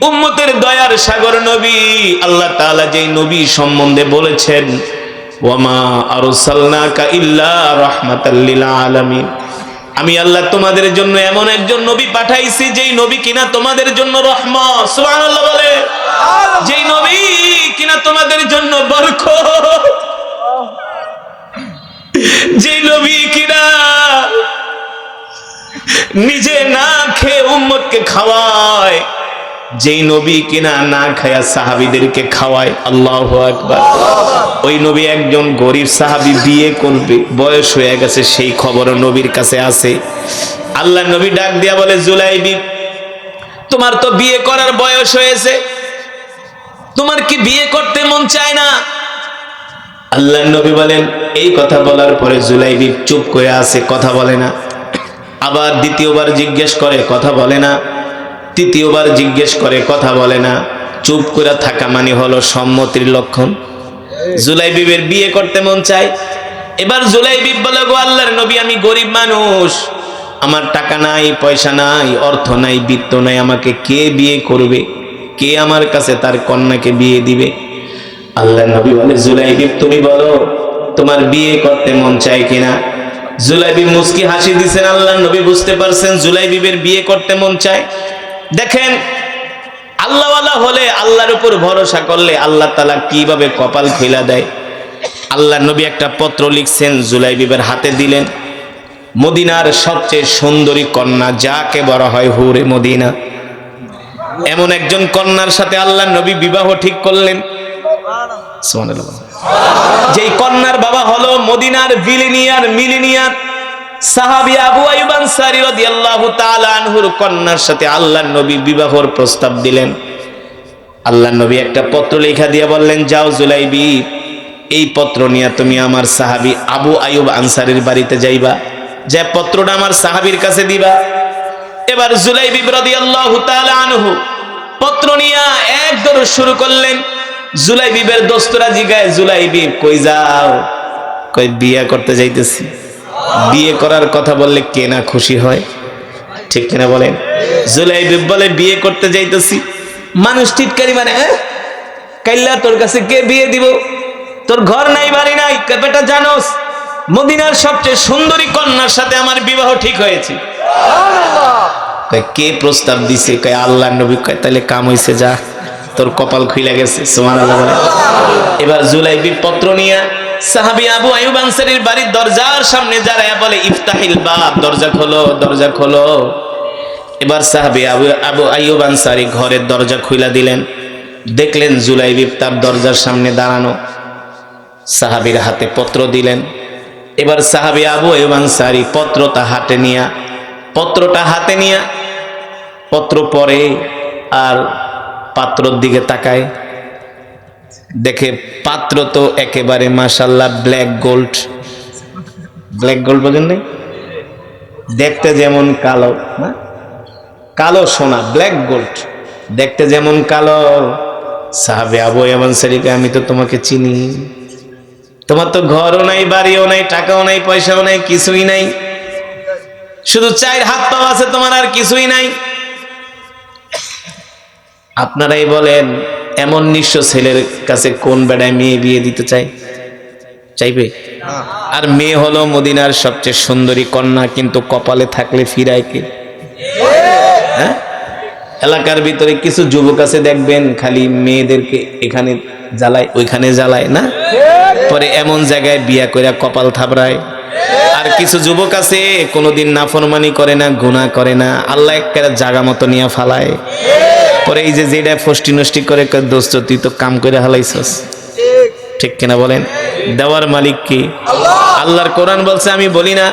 উম্মতের দয়ার সাগর নবী। আল্লাহ তাআলা যেই নবী সম্বন্ধে বলেছেন, ওয়ামা আরসালনাকা ইল্লা রাহমাতাল লিল আলামিন, আমি আল্লাহ তোমাদের জন্য এমন একজন নবী পাঠাইছি যেই নবী কিনা তোমাদের জন্য রহমত। সুবহানাল্লাহ বলে। যেই নবী কিনা তোমাদের জন্য বরকত, যেই নবী কিনা নিজে না খেয়ে উম্মতকে খাওয়ায়, যেই নবী কিনা না খায়া সাহাবীদেরকে খাওয়ায়। আল্লাহু আকবার। ওই নবী একজন গরিব সাহাবী বিয়ে করবে, বয়স হয়ে গেছে, সেই খবরও নবীর কাছে আছে। আল্লাহ নবী ডাক দিয়া বলে, জুলাইবি, তোমার তো বিয়ে করার বয়স হয়েছে, তোমার কি বিয়ে করতে মন চায় না? আল্লাহ নবী বলেন, এই কথা বলার পরে জুলাইবি চুপ করে আছে, কথা বলে না। আবার দ্বিতীয়বার জিজ্ঞেস করে, কথা বলে না। তৃতীয়বার জিজ্ঞেস করে, কথা বলে না। চুপ করে থাকা মানে হলো সম্মতির লক্ষণ। জুলাইবিবের বিয়ে করতে মন চায়। এবার জুলাইবিব বলে, গো আল্লাহর নবী, আমি গরিব মানুষ, আমার টাকা নাই, পয়সা নাই, অর্থ নাই, বিত্ত নাই, আমাকে কে বিয়ে করবে? কে আমার কাছে তার কন্যাকে বিয়ে দিবে? আল্লাহর নবী বলে, জুলাইবিব তুমি বলো তোমার বিয়ে করতে মন চায় কিনা? জুলাইবিব মুস্কি হাসি দিছেন। আল্লাহর নবী বুঝতে পারছেন জুলাইবিবের বিয়ে করতে মন চায়। দেখেন, আল্লাহওয়ালা হলে, আল্লাহর উপর ভরসা করলে আল্লাহ তাআলা কিভাবে কপাল খুলে দেয়। আল্লাহর নবী একটা পত্র লিখছেন, জুলাইবিবের হাতে দিলেন। মদিনার সবচেয়ে সুন্দরী কন্যা, যাকে বলা হয় হুরে মদিনা, এমন একজন কন্যার সাথে আল্লাহর নবী বিবাহ ঠিক করলেন। সুবহানাল্লাহ। যেই কন্যার বাবা হলো মদিনার মিলিনিয়ার সাহাবী আবু আইয়ুব আনসারী রাদিয়াল্লাহু তাআলা আনহুর কন্যার সাথে আল্লাহর নবী বিবাহর প্রস্তাব দিলেন। আল্লাহর নবী একটা পত্র লেখা দিয়ে বললেন, যাও জুলাইবি, এই পত্র নিয়ে তুমি আমার সাহাবী আবু আইয়ুব আনসারীর বাড়িতে যাইবা, যে পত্রটা আমার সাহাবীর কাছে দিবা। এবার জুলাইবি রাদিয়াল্লাহু তাআলা আনহু পত্র নিয়ে এক দৌড় শুরু করলেন। জুলাইবিবের দোস্তরা জিগায়, জুলাইবি কই যাও? কই বিয়ে করতে যাইতেছি। বিয়ে করার কথা বললে কে না খুশি হয়, ঠিক কিনা বলেন? জুলাইবিব বলে, বিয়ে করতে যাইতেছি। মানুষ টিটকারি মানে, কাইল্লা তোর কাছে কে বিয়ে দিব? তোর ঘর নাই, বাড়ি নাই, বেটা জানোস মদিনার সবচেয়ে সুন্দরী কন্যার সাথে আমার বিবাহ ঠিক হয়েছে। কে প্রস্তাব দিছে? কয় আল্লাহর নবী। কয় তাহলে কাম হইছে, যা, তোর কপাল খুলে গেছে। সুবহানাল্লাহ। এবার জুলাইবিব পত্র নিয়ে সাহাবী আবু আইয়ুব আনসারীর বাড়ির দরজার সামনে দাঁড়ায় বলে, ইফতাহিল বাব, দরজা খোলো, দরজা খোলো। এবার সাহাবী আবু আইয়ুব আনসারী ঘরের দরজা খুলে দিলেন। দেখলেন জুলাইবিব তার দরজার সামনে দাঁড়ানো, সাহাবীর হাতে পত্র দিলেন। এবার সাহাবী আবু আইয়ুব আনসারী পত্রটা হাতে নিয়া পত্র পড়ে আর পাত্রর দিকে তাকায়। দেখে পাত্র তো একেবারে মাশাআল্লাহ ব্ল্যাক গোল্ড। বোঝেন নাই? দেখতে যেমন কালো, না কালো সোনা, ব্ল্যাক গোল্ড, দেখতে যেমন কালো। সাহাবী আবু আইয়ুব আনসারীকে, আমি তো তোমাকে চিনি, তোমার তো ঘরও নাই, বাড়িও নাই, টাকাও নাই, পয়সাও নাই, কিছুই নাই, শুধু চার হাত পা আছে তোমার, আর কিছুই নাই। আপনারাই বলেন, এমন নিঃস্ব ছেলের কাছে কোন বেড়ায় মেয়ে বিয়ে দিতে চাইবে? আর মেয়ে হলো মদিনার সবচেয়ে সুন্দরী কন্যা, কিন্তু কপালে থাকলে ফিরায় কে? হ্যাঁ, এলাকার ভিতরে কিছু যুবক আছে, দেখবেন খালি মেয়েদেরকে এখানে জ্বালায়, ওইখানে জ্বালায়, না পরে এমন জায়গায় বিয়া কইরা কপাল থাবড়ায়। আর কিছু যুবক আছে কোনোদিন নাফরমানি করে না, গুনাহ করে না, আল্লাহ একটা জায়গা মতো নিয়ে ফালায়। পরে এই যে যেটা ফষ্টি নষ্টি করে, দোস্ত তুই তো কাম করে হালাইছস, ঠিক কিনা বলেন? দেওয়ার মালিক কি? আল্লাহর কোরআন বলছে, আমি বলি না,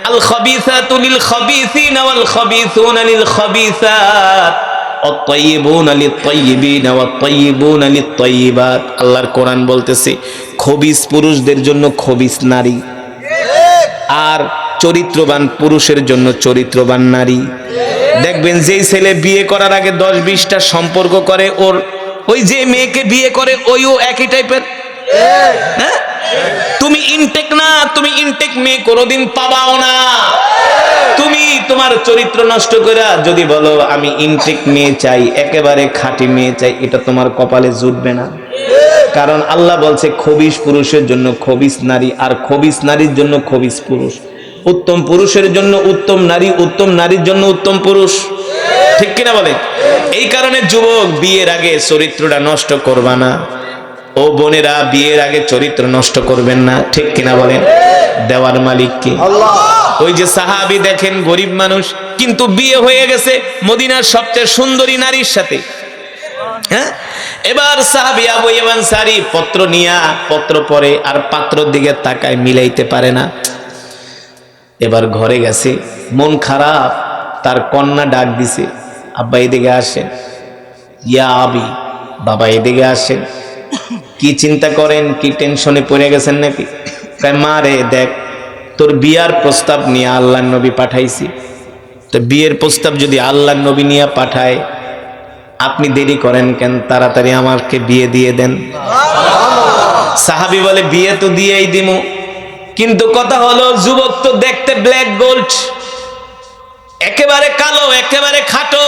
আল খাবিসাতু লিল খাবিসিনা ওয়াল খাবিসুনা লিল খাবিসাত আত-তাইয়িবুনা লিত-তাইয়িবিনা ওয়াত-তাইয়িবুনা লিত-তাইয়িবাত। আল্লাহর কোরআন বলতেছে, খবিস পুরুষদের জন্য খবিস নারী, আর চরিত্রবান পুরুষের জন্য চরিত্রবান নারী। দেখবেন যেই ছেলে বিয়ে করার আগে 10-20টা সম্পর্ক করে, ওই যে মেয়েকে বিয়ে করে ওইও একই টাইপের, হ্যাঁ, তুমি ইনটেক না, তুমি ইনটেক মেয়ে কোনোদিন পাবাও না। তুমি তোমার চরিত্র নষ্ট করে যদি বলো আমি ইনটেক মেয়ে চাই, একেবারে খাঁটি মেয়ে চাই, এটা তোমার কপালে জুটবে না। কারণ আল্লাহ বলছে খবিশ পুরুষের জন্য খবিশ নারী, আর খবিশ নারীর জন্য খবিশ পুরুষ। উত্তম পুরুষের জন্য উত্তম নারী, উত্তম নারীর জন্য উত্তম পুরুষ। ঠিক কিনা বলে? এই কারণে যুবক, বিয়ের আগে চরিত্রটা নষ্ট করবা না। ও বোনেরা, বিয়ের আগে চরিত্র নষ্ট করবেন না। ঠিক কিনা বলেন? দেওয়ার মালিক কে? আল্লাহ। ওই যে সাহাবী দেখেন, গরিব মানুষ, কিন্তু বিয়ে হয়ে গেছে মদিনার সবচেয়ে সুন্দরী নারীর সাথে। হ্যাঁ, এবার সাহাবী আবু আনসারী পত্র নিয়া পত্র পড়ে আর পাত্রর দিকে তাকায়, মিলাইতে পারে না। এবার ঘরে গেছে, মন খারাপ, তার কন্যা ডাক দিছে, আব্বা এদিকে আসেন। ইয়া আবি, বাবা এদিকে আসেন। কি চিন্তা করেন? কি টেনশনে পড়ে গেছেন নাকি? মা রে, দেখ তোর বিয়ার প্রস্তাব নিয়ে আল্লাহর নবী পাঠাইছি, তো বিয়ের প্রস্তাব যদি আল্লাহর নবী নিয়ে পাঠায়, আপনি দেরি করেন কেন? তাড়াতাড়ি আমাকে বিয়ে দিয়ে দেন। সাহাবী বলে, বিয়ে তো দিয়েই দিমু, কিন্তু কথা হলো যুবক তো দেখতে ব্ল্যাক গোল্ড, একেবারে কালো, একেবারে খাটো।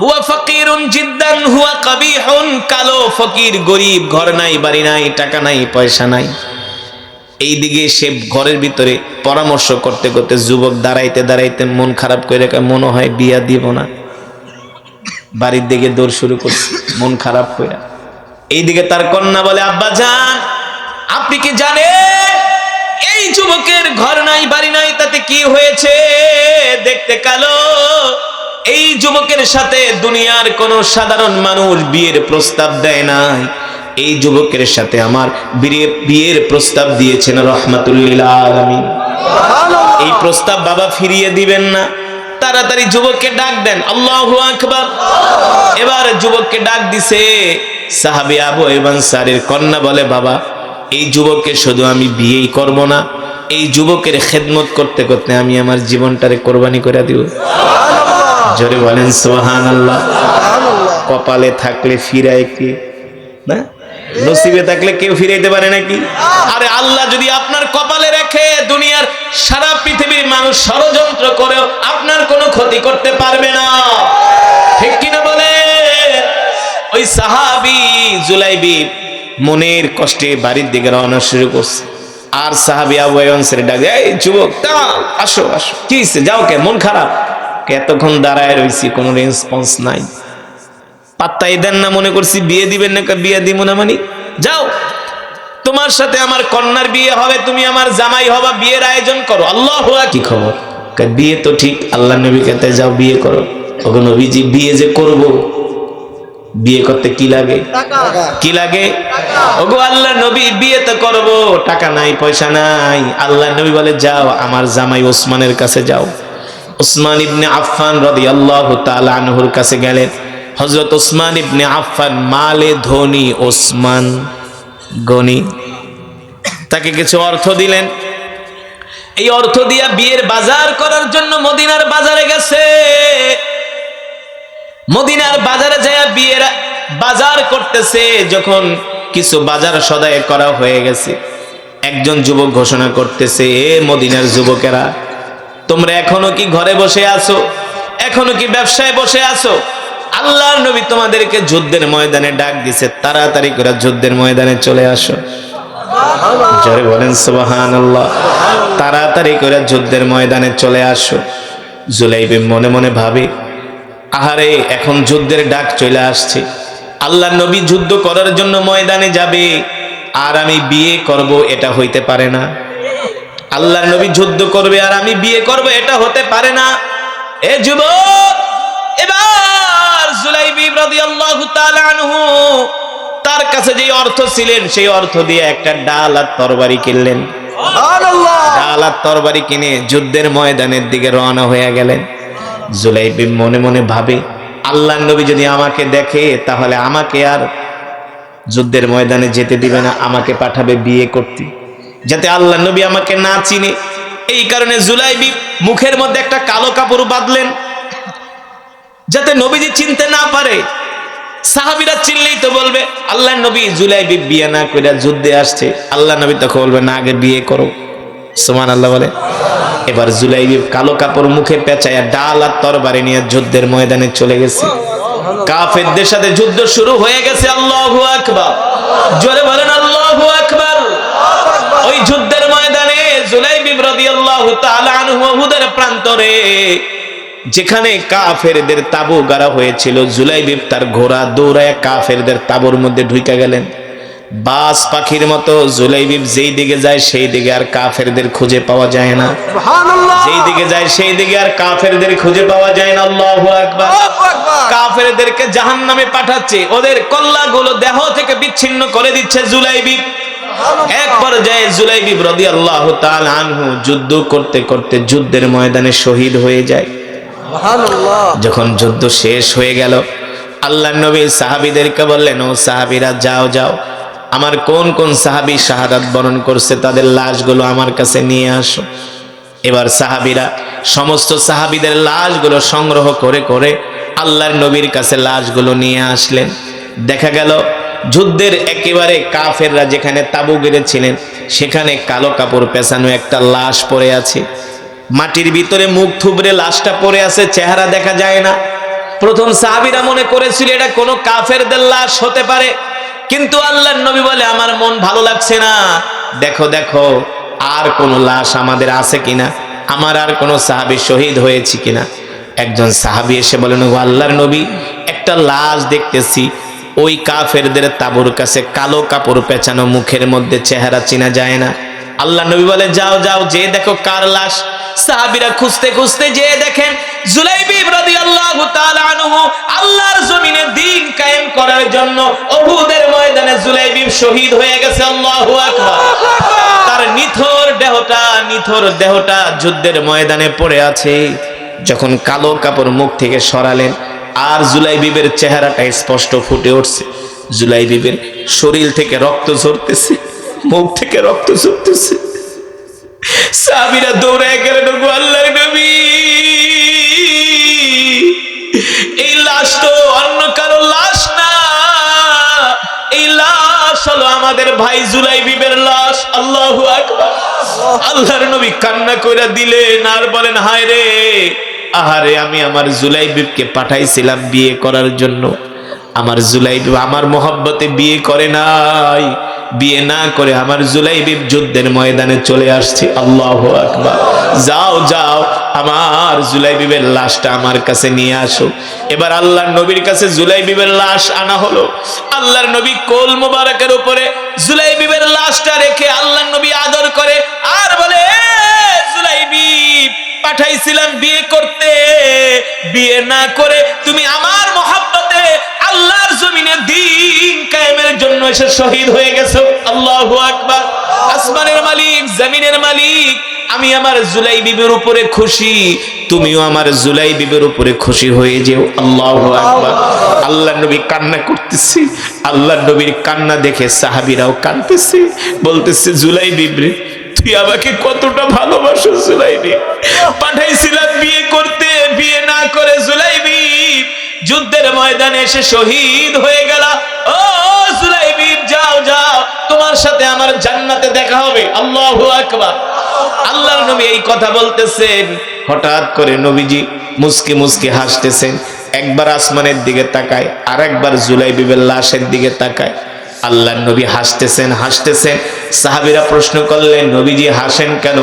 হুয়া ফকিরুন জিদ্দান হুয়া কবিহুন, কালো, ফকির, গরিব, ঘর নাই, বাড়ি নাই, টাকা নাই, পয়সা নাই। এইদিকে সে ঘরের ভিতরে পরামর্শ করতে করতে যুবক দাঁড়াইতে দাঁড়াইতে মন খারাপ করে, মনে হয় বিয়া দিব না। বাড়ির দিকে দৌড় শুরু করছে মন খারাপ করে। এইদিকে তার কন্যা বলে, আব্বা জান, আপনি কি জানেন এই যুবকের ঘর নাই, বাড়ি নাই, তাতে কি হয়েছে? দেখতে কালো। এই যুবকের সাথে দুনিয়ার কোন সাধারণ মানুষ বিয়ের প্রস্তাব দেয় নাই। এই যুবকের সাথে আমার বিয়ের প্রস্তাব দিয়েছেন রাহমাতুল লিল আলামিন। এই প্রস্তাব বাবা ফিরিয়ে দিবেন না। তাড়াতাড়ি যুবককে ডাক দেন। আল্লাহু আকবার। এবার যুবককে ডাক দিছে। সাহাবী আবু আনসারীর কন্যা বলে, বাবা, এই যুবককে শুধু আমি বিয়েই করব না, এই যুবকের খেদমত করতে করতে আমি আমার জীবনটারে কোরবানি করে দিব। জোরে বলেন সুবহানাল্লাহ। কপালে থাকলে ফিরায় কি না? নসিবে থাকলে কেউ ফিরাইতে পারে নাকি? আরে আল্লাহ যদি আপনার কপালে রেখে, দুনিয়ার সারা পৃথিবীর মানুষ ষড়যন্ত্র করেও আপনার কোনো ক্ষতি করতে পারবে না। ঠিক কিনা বলে? ওই সাহাবী জুলাইবি মনের কষ্টে বাড়ির দিকে রওনা শুরু করছে। আর সাহাবী আবু আনসারী ডাকে, এই যুবক, আসো আসো। কি হইছে? যাও কে? মন খারাপ? এতক্ষণ দাঁড়ায় রয়েছি, কোনো রেসপন্স নাই, পাত্তাই দেন না। মনে করছি বিয়ে দিবেন না, বিয়ে দিব না মানে যাও, তোমার সাথে আমার কন্যার বিয়ে হবে, তুমি আমার জামাই হবা, বিয়ের আয়োজন করো। আল্লাহু আকবার। কি খবর? বিয়ে তো ঠিক, আল্লাহ নবী কে যাও বিয়ে করো। ওগো নবীজি, বিয়ে যে করব, বিয়ে করতে কি লাগে? কি লাগে? ওগো আল্লাহ নবী, বিয়ে তো করব, টাকা নাই, পয়সা নাই। আল্লাহ নবী বলে, যাও আমার জামাই ওসমানের কাছে যাও। উসমান ইবনে আফফান রাদিয়াল্লাহু তাআলা আনহুর কাছে গেলেন। হযরত উসমান ইবনে আফফান মালে ধনী, ওসমান গনি, তাকে কিছু অর্থ দিলেন। এই অর্থ দিয়া বিয়ের বাজার করার জন্য মদিনার বাজারে গেছে। মদিনার বাজারে যায় বিয়ের বাজার করতেছে। যখন কিছু বাজার সদাই করা হয়ে গেছে, একজন যুবক ঘোষণা করতেছে, এ মদিনার যুবকেরা, তোমরা এখনো কি ঘরে বসে আছো? এখনো কি ব্যবসায় বসে আছো? আল্লাহর নবী তোমাদেরকে যুদ্ধের ময়দানে ডাক দিছে, তাড়াতাড়ি করে যুদ্ধের ময়দানে চলে আসো। জোরে বলেন সুবহানাল্লাহ। তাড়াতাড়ি করে যুদ্ধের ময়দানে চলে আসো। জুলাইবি মনে মনে ভাবে, আহারে, এখন যুদ্ধের ডাক চলে আসছে, আল্লাহর নবী যুদ্ধ করার জন্য ময়দানে যাবে, আর আমি বিয়ে করব, এটা হইতে পারে না। আল্লাহর নবী যুদ্ধ করবে আর আমি বিয়ে করব, এটা হতে পারে না। এ যুবক, এবার জুলাইবি রাদিয়াল্লাহু তাআলা আনহু তার কাছে যে অর্থ ছিলেন, সেই অর্থ দিয়ে একটা ডাল আর তরবারি কিনলেন। সুবহানাল্লাহ। ডাল আর তরবারি কিনে যুদ্ধের ময়দানের দিকে রওনা হয়ে গেলেন। জুলাইবি মনে মনে ভাবে, আল্লাহর নবী যদি আমাকে দেখে, তাহলে আমাকে আর যুদ্ধের ময়দানে যেতে দিবে না, আমাকে পাঠাবে বিয়ে করতে, যাতে আল্লাহর নবী আমাকে না চিনে। এই কারণে জুলাইবি মুখের মধ্যে একটা কালো কাপড় বাঁধলেন, যাতে নবীজি চিনতে না পারে। সাহাবীরা চিল্লেই তো বলবে আল্লাহর নবী জুলাইবি বিয়ে না করে যুদ্ধে আসছে। আল্লাহ নবী তখন বলবে না, আগে বিয়ে করো। সুবহানাল্লাহ বলে। এবার জুলাইবি কালো কাপড় মুখে পেঁচায়া ডাল আর তরবারি নিয়ে যুদ্ধের ময়দানে চলে গেছে। কাফেরদের সাথে যুদ্ধ শুরু হয়ে গেছে। আল্লাহু আকবার, জোরে বলেন আল্লাহু আকবার। ওই যুদ্ধের ময়দানে জুলাইবি রাদিয়াল্লাহু তাআলা আনহু উহুদের প্রান্তরে যেখানে কাফেরদের তাবু গাড়া হয়েছিল, জুলাইবি তার ঘোড়া দৌড়ায় কাফেরদের তাবুর মধ্যে ঢুকে গেলেন। বাস পাখির মতো জুলাইবি যেই দিকে যায় সেই দিকে আর কাফেরদের খুঁজে পাওয়া যায় না। সুবহানাল্লাহ। যেই দিকে যায় সেই দিকে আর কাফেরদের খুঁজে পাওয়া যায় না। আল্লাহু আকবার। কাফেরদেরকে জাহান্নামে পাঠাচ্ছে, ওদের কল্লাগুলো দেহ থেকে বিচ্ছিন্ন করে দিচ্ছে জুলাইবি। এক পর্যায়ে জুলাইবি রাদিয়াল্লাহু তাআলা আনহু যুদ্ধ করতে করতে যুদ্ধের ময়দানে শহীদ হয়ে যায়। সুবহানাল্লাহ। যখন যুদ্ধ শেষ হয়ে গেল, আল্লাহর নবী সাহাবীদেরকে বললেন, ও সাহাবীরা যাও যাও, আমার কোন কোন সাহাবী শাহাদাত বরণ করছে তাদের লাশগুলো আমার কাছে নিয়ে আসো। এবার সাহাবীরা সমস্ত সাহাবীদের লাশগুলো সংগ্রহ করে করে আল্লাহর নবীর কাছে লাশগুলো নিয়ে আসলেন। দেখা গেল যুদ্ধের একেবারে কাফেররা যেখানে তাবু গেড়েছিলেন সেখানে কালো কাপড় পেছানো একটা লাশ পড়ে আছে। মাটির ভিতরে মুখ থুবড়ে লাশটা পড়ে আছে, চেহারা দেখা যায় না। প্রথম সাহাবীরা মনে করেছিল এটা কোনো কাফেরদের লাশ হতে পারে, কিন্তু আল্লাহর নবী বলে আমার মন ভালো লাগছে না, দেখো দেখো আর কোনো লাশ আমাদের আছে কিনা, আমার আর কোনো সাহাবী শহীদ হয়েছে কিনা। একজন সাহাবী এসে বলেন, ও আল্লাহর নবী, একটা লাশ দেখতেছি, ওই কাফেরদের তাবুর কাছে কালো কাপড় পেঁচানো, মুখের মধ্যে চেহারা চেনা যায় না। আল্লাহ নবী বলে যাও যাও যে দেখো কার লাশ। সাহাবীরা খুঁজতে খুঁজতে যে দেখেন জুলাইবি রাদিয়াল্লাহু তাআলা আনহু আল্লাহর জমিনে দ্বীন কায়েম করার জন্য উহুদের ময়দানে জুলাইবি শহীদ হয়ে গেছে। আল্লাহু আকবার। তার নিথর দেহটা যুদ্ধের ময়দানে পড়ে আছে। যখন কালো কাপড় মুখ থেকে সরালেন আর জুলাইবিবের চেহারাটা স্পষ্ট ফুটে উঠছে। জুলাইবিবের শরীর থেকে রক্ত ঝরতেছে, মুখ থেকে রক্ত ঝরতেছে। সাহাবীরা দৌড়ে গেলেন, ওগো আল্লাহর নবী, এই লাশ তো অন্য কারো লাশ না, এই লাশ হলো আমাদের ভাই জুলাইবিবের লাশ। আল্লাহু আকবার। আল্লাহর নবী কান্না কইরা দিলেন আর বলেন, হায় রে, আহারে, আমি আমার জুলাইবিবকে পাঠাইছিলাম বিয়ে করার জন্য, আমার জুলাইবিব আমার মহব্বতে বিয়ে করে নাই, বিয়ে না করে আমার জুলাইবিব যুদ্ধের ময়দানে চলে আসছে। আল্লাহু আকবার। যাও যাও, আমার জুলাইবিবের লাশটা আমার কাছে নিয়ে আসো। এবার আল্লাহর নবীর কাছে জুলাইবিবের লাশ আনা হলো। আল্লাহর নবী কোল মোবারকের উপরে জুলাইবিবের লাশটা রেখে আল্লাহর নবী আদর করে আর বলে, জুলাইবিব, পাঠাইছিলাম বিয়ে করতে, বিয়ে না করে তুমি আমার মহব্বতে আল্লাহর জমিনে দ্বীন কায়েমের জন্য এসে শহীদ হয়ে গেছো। আল্লাহু আকবার। আসমানের মালিক, জমিনের মালিক, আমি আমার জুলাইবিবের উপরে খুশি, তুমিও আমার জুলাইবিবের উপরে খুশি হয়ে যেও। আল্লাহু আকবার। আল্লাহর নবী কান্না করতেছে। আল্লাহর নবীর কান্না দেখে সাহাবীরাও কাঁদতেছে, বলতেছে, জুলাইবিব রে, তুই আমাকে কতটা ভালোবাসো জুলাইবিব, পাঠাইছিলাম বিয়ে করতে, বিয়ে না করে জুলাইবিব যুদ্ধের ময়দানে এসে শহীদ হয়ে গেল। ও জুলাইবিব, যাও যাও, তোমার সাথে আমার জান্নাতে দেখা হবে। আল্লাহু আকবার। আল্লাহর নবী এই কথা বলতেছেন, হঠাৎ করে নবীজি মুস্কি মুস্কি হাসতেছেন। একবার আসমানের দিকে তাকায়, আর একবার জুলাইবিবের লাশের দিকে তাকায়। আল্লাহর নবী হাসতেছেন হাসতেছেন। সাহাবীরা প্রশ্ন করলেন, নবীজি হাসেন কেন?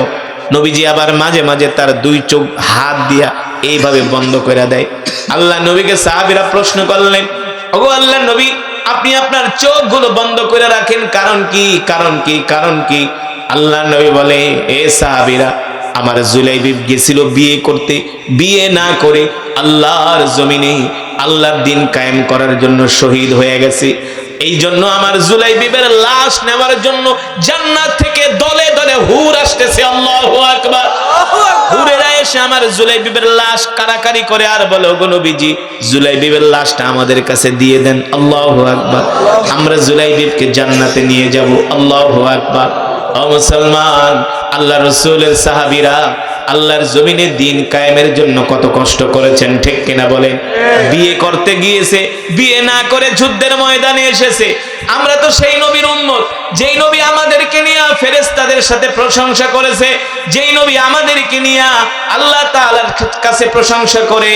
নবীজি আবার মাঝে মাঝে তার দুই চোখ হাত দিয়া এইভাবে বন্ধ করে দেয়। আল্লাহ নবীকে সাহাবীরা প্রশ্ন করলেন, ওগো আল্লাহর নবী, আপনি আপনার চোখগুলো বন্ধ করে রাখেন, কারণ কি? কারণ কি? কারণ কি? আল্লাহর নবী বলে, এ সাহাবীরা, আমার জুলাইবিব গেছিল বিয়ে করতে, বিয়ে না করে আল্লাহর জমিনে আল্লাহর দ্বীন কায়েম করার জন্য শহীদ হয়ে গেছে। এই জন্য আমার জুলাইবিবের লাশ নেওয়ার জন্য জান্নাত থেকে দলে দলে হুর আসতেছে। আল্লাহু আকবার। হুরেরা এসে আমার জুলাইবিবের লাশ কারাকারি করে আর বলে, ওগো নবীজি, জুলাইবিবের লাশটা আমাদের কাছে দিয়ে দেন। আল্লাহু আকবার। আমরা জুলাইবিবকে জান্নাতে নিয়ে যাব। আল্লাহু আকবার। ও মুসলমান, আল্লাহ রাসূলের সাহাবীরা আল্লাহর জমিনে দিন কায়েমের জন্য কত কষ্ট করেছেন, ঠিক কিনা বলেন? বিয়ে করতে গিয়েছে, বিয়ে না করে যুদ্ধের ময়দানে এসেছে। আমরা তো সেই নবীর উম্মত, যেই নবী আমাদেরকে নিয়ে ফেরেশতাদের সাথে প্রশংসা করেছে, যেই নবী আমাদেরকে নিয়ে আল্লাহ তাআলার কাছে প্রশংসা করে,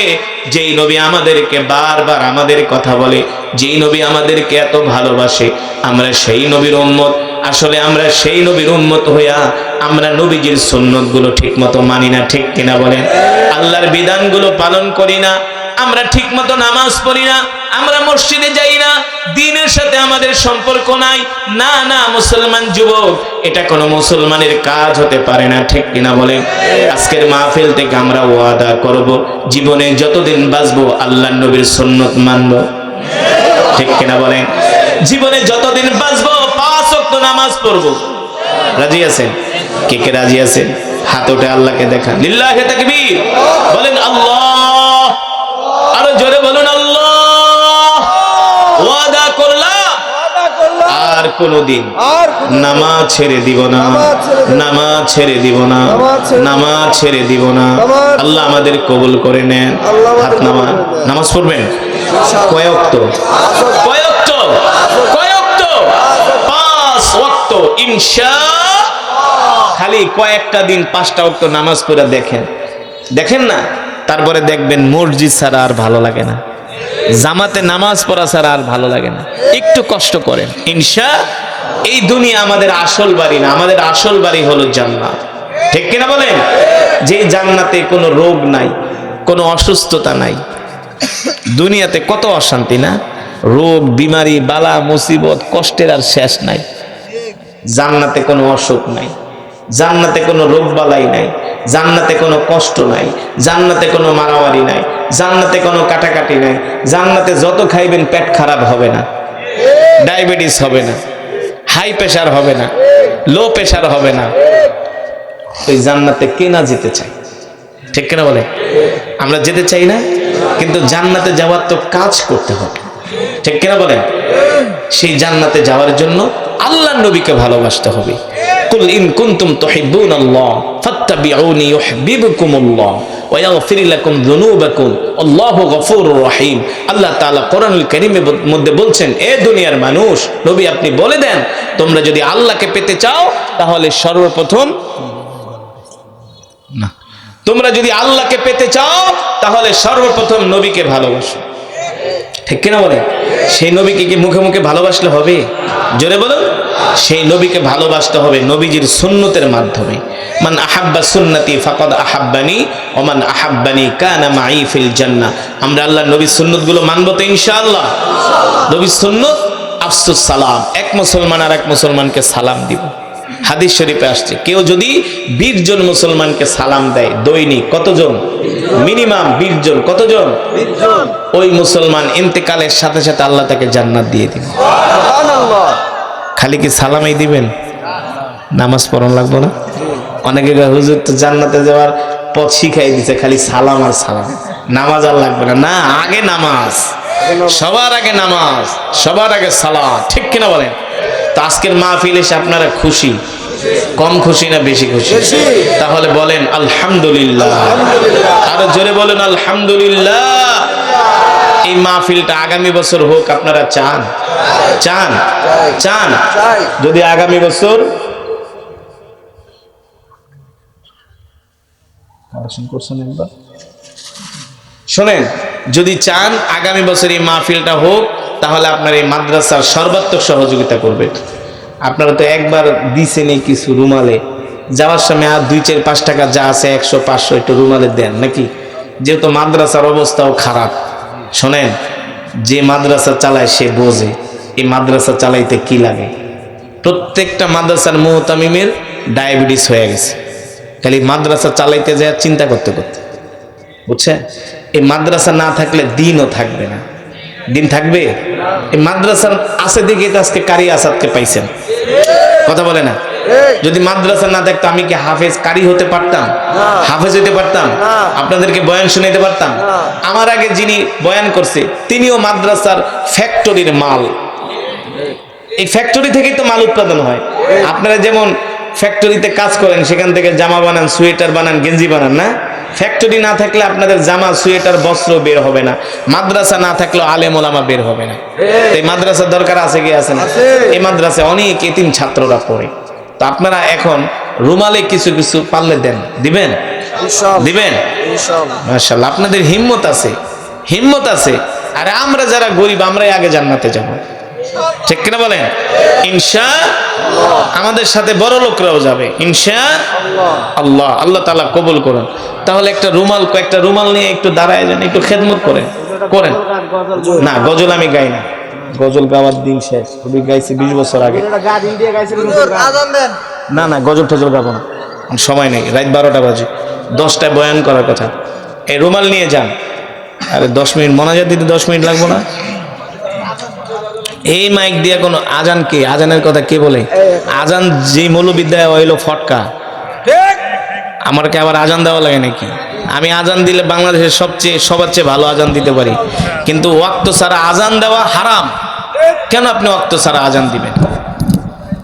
যেই নবী আমাদেরকে বারবার আমাদের কথা বলে, যেই নবী আমাদেরকে এত ভালোবাসে, আমরা সেই নবীর উম্মত। আসলে আমরা সেই নবীর উম্মত হইয়া আমরা নবীজির সুন্নতগুলো ঠিকমতো মানি না, ঠিক কিনা বলেন? আল্লাহর বিধানগুলো পালন করি না, আমরা ঠিকমতো নামাজ পড়ি না, আমরা মসজিদে যাই না, দ্বীনের সাথে আমাদের সম্পর্ক নাই। না না মুসলমান যুবক, এটা কোনো মুসলমানের কাজ হতে পারে না, ঠিক কিনা বলেন? আজকের মাহফিল থেকে আমরা ওয়াদা করব, জীবনে যতদিন বাঁচবো আল্লাহর নবীর সুন্নত মানব, ঠিক কিনা বলেন? জীবনে যতদিন বাঁচবো 5 ওয়াক্ত নামাজ পড়বো। রাজি আছেন? কে কে রাজি আছেন? হাত উঠে আল্লাহকে দেখান, লিল্লাহি তাকবীর বলেন, আল্লাহ, আরো জোরে বলুন আল্লাহ। ওয়াদা করলাম আর কোনদিন নামাজ ছেড়ে দিব না, নামাজ ছেড়ে দিব না, নামাজ ছেড়ে দিব না। আল্লাহ আমাদের কবুল করে নেন। হাত নামান, নামাজ পড়বেন কয় ওয়াক্ত? কয় ওয়াক্ত? কয় ওয়াক্ত? 5 ওয়াক্ত ইনশাআল্লাহ। খালি কয়েকটা দিন 5টা ওয়াক্ত নামাজ পড়ে দেখেন, দেখেন না, তারপরে দেখবেন মসজিদ ছাড়া আর ভালো লাগে না, জামাতে নামাজ পড়া ছাড়া আর ভালো লাগে না। একটু কষ্ট করেন, ইনশাআল্লাহ। এই দুনিয়া আমাদের আসল বাড়ি না, আমাদের আসল বাড়ি হলো জান্নাত, ঠিক কিনা বলেন? যে জান্নাতে কোনো রোগ নাই, কোনো অসুস্থতা নাই। দুনিয়াতে কত অশান্তি না, রোগ বিমারি বালা মুসিবত কষ্টের আর শেষ নাই। জান্নাতে কোনো অসুখ নাই, জান্নাতে কোনো রোগ বালাই নাই, জান্নাতে কোনো কষ্ট নাই, জান্নাতে কোনো মারামারি নাই, জান্নাতে কোনো কাটাকাটি নাই। জান্নাতে যত খাইবেন পেট খারাপ হবে না, ডায়াবেটিস হবে না, হাই প্রেশার হবে না, লো প্রেশার হবে না। ওই জান্নাতে কে না যেতে চায়, ঠিক কিনা বলে? আমরা যেতে চাই না, কিন্তু জান্নাতে যাওয়ার তো কাজ করতে হবে, ঠিক কিনা বলেন? সেই জান্নাতে যাওয়ার জন্য আল্লাহর নবীকে ভালোবাসতে হবে। কুল ইন কুনতুম তুহিব্বুনাল্লাহ ফাত্তাবিউনি ইউহিব্বুকুমুল্লাহ ওয়া ইয়াগফির লাকুম যুনুবাকুম আল্লাহু গফুরুর রহিম। আল্লাহ তাআলা কোরআনুল কারীমের মধ্যে বলছেন, এ দুনিয়ার মানুষ, নবী আপনি বলে দেন, তোমরা যদি আল্লাহকে পেতে চাও তাহলে সর্বপ্রথম না, তোমরা যদি আল্লাহকে পেতে চাও তাহলে সর্বপ্রথম নবীকে ভালোবাসো, ঠিক কিনা বলে? সেই নবীকে কি মুখে মুখে ভালোবাসলে হবে? জোরে বলুন। সেই নবীকে ভালোবাসতে হবে নবীজির সুন্নতের মাধ্যমে। মান আহাব্বা সুন্নতি ফাকাদ আহাব্বানি ওয়া মান আহাব্বানি কানা মাই ফিল জান্নাহ। আমরা আল্লাহর নবীর সুন্নতগুলো মানব তো ইনশাআল্লাহ। নবীর সুন্নত আফসুস সালাম, এক মুসলমান আর এক মুসলমানকে সালাম দিব। হাদিস শরীফে আসছে, কেউ যদি 20 জন মুসলমানকে সালাম দেয় দৈনিক, কতজন? মিনিমাম 20 জন। কতজন? 20 জন। ওই মুসলমান ইন্তেকালের সাথে সাথে আল্লাহ তাকে জান্নাত দিয়ে দিবেন। সুবহানাল্লাহ। খালি কি সালামই দিবেন? নামাজ পড়ন লাগবে না? অনেকে হুজুর তো জান্নাতে যাওয়ার পথ শিখাই দিছে, খালি সালাম আর সালাম, নামাজ আর লাগবে না। না, আগে নামাজ, সবার আগে নামাজ, সবার আগে সালাত, ঠিক কিনা বলেন? তো আজকের মাহফিল এসে আপনারা খুশি? কম খুশি না বেশি খুশি? তাহলে বলেন আলহামদুলিল্লাহ। আরো জোরে বলেন আলহামদুলিল্লাহ। এই মাহফিলটা আগামী বছর হোক, আপনারা চান? চান? চান? যদি আগামী বছর শোনেন, যদি চান আগামী বছর এই মাহফিলটা হোক, তাহলে আপনার এই মাদ্রাসার সর্বাত্মক সহযোগিতা করবেন। আপনারা তো একবার দিছেন এই কিছু রুমালে, যাওয়ার সময় আর 2-4-5 টাকা যা আছে 100-500 একটু রুমালে দেন নাকি? যেহেতু মাদ্রাসার অবস্থাও খারাপ। শোনেন, যে মাদ্রাসা চালায় সে বোঝে এই মাদ্রাসা চালাইতে কি লাগে। প্রত্যেকটা মাদ্রাসার মুহতামিমের ডায়াবেটিস হয়ে গেছে, খালি মাদ্রাসা চালাইতে যায় চিন্তা করতে করতে, বুঝছেন? এই মাদ্রাসা না থাকলে দিনও থাকবে না। দিন থাকবে? এই মাদ্রাসা আছে দেখে তো আজকে কারি আসাদকে পাইছেন, কথা বলে না? যদি মাদ্রাসা না থাকতো আমি কি হাফেজ কারি হতে পারতাম? হাফেজ হতে পারতাম? আপনাদেরকে বয়ান শুনাইতে পারতাম? আমার আগে যিনি বয়ান করছে তিনিও মাদ্রাসার ফ্যাক্টরির মাল। এই ফ্যাক্টরি থেকেই তো মাল উৎপাদন হয়। আপনারা যেমন ফ্যাক্টরিতে কাজ করেন, সেখান থেকে জামা বানান, সোয়েটার বানান, গেঞ্জি বানান না? ফ্যাক্টরি না থাকলে আপনাদের জামা, সোয়েটার, বস্ত্র বের হবে না। মাদ্রাসা না থাকলেও আলেম ওলামা বের হবে না। এই মাদ্রাসার দরকার আছে কি আছে না? এই মাদ্রাসায় অনেক এতিম ছাত্ররা পড়ে। তো আপনারা এখন রুমালে কিছু কিছু পারলে দেন, দিবেন? দিবেন মাশাআল্লাহ। আপনাদের হিম্মত আছে, হিম্মত আছে। আরে আমরা যারা গরিব আমরাই আগে জান্নাতে যাব, ঠিক কিনা বলেন? ইনশাআল্লাহ আমাদের সাথে বড় লোকরাও যাবে ইনশাআল্লাহ। আল্লাহ তাআলা কবুল করুন। তাহলে একটা রুমাল, কয়েকটা রুমাল নিয়ে একটু দাঁড়ায় যান, একটু খেদমত করেন। করেন না, গজল আমি গাই না, গজল গাওয়ার দিন শেষ। খুবই গাইছি 20 বছর আগে। না না, গজল টজল গাবো না, সময় নেই। রাত 12টা বাজে, 10টায় বয়ান করার কথা। এই রুমাল নিয়ে যান। আরে 10 মিনিট মোনাজাত দিতে 10 মিনিট লাগবো না? এই মাইক দিয়ে কোনো আজান, কে আজানের কথা কে বলে? আজান যে মৌলবিদ্যায় হইলো ফটকা। আমার কি আবার আজান দেওয়া লাগে নাকি? আমি আজান দিলে বাংলাদেশের সবার চেয়ে ভালো আজান দিতে পারি, কিন্তু ওয়াক্ত ছাড়া আজান দেওয়া হারাম। কেন আপনি ওয়াক্ত ছাড়া আজান দিবেন?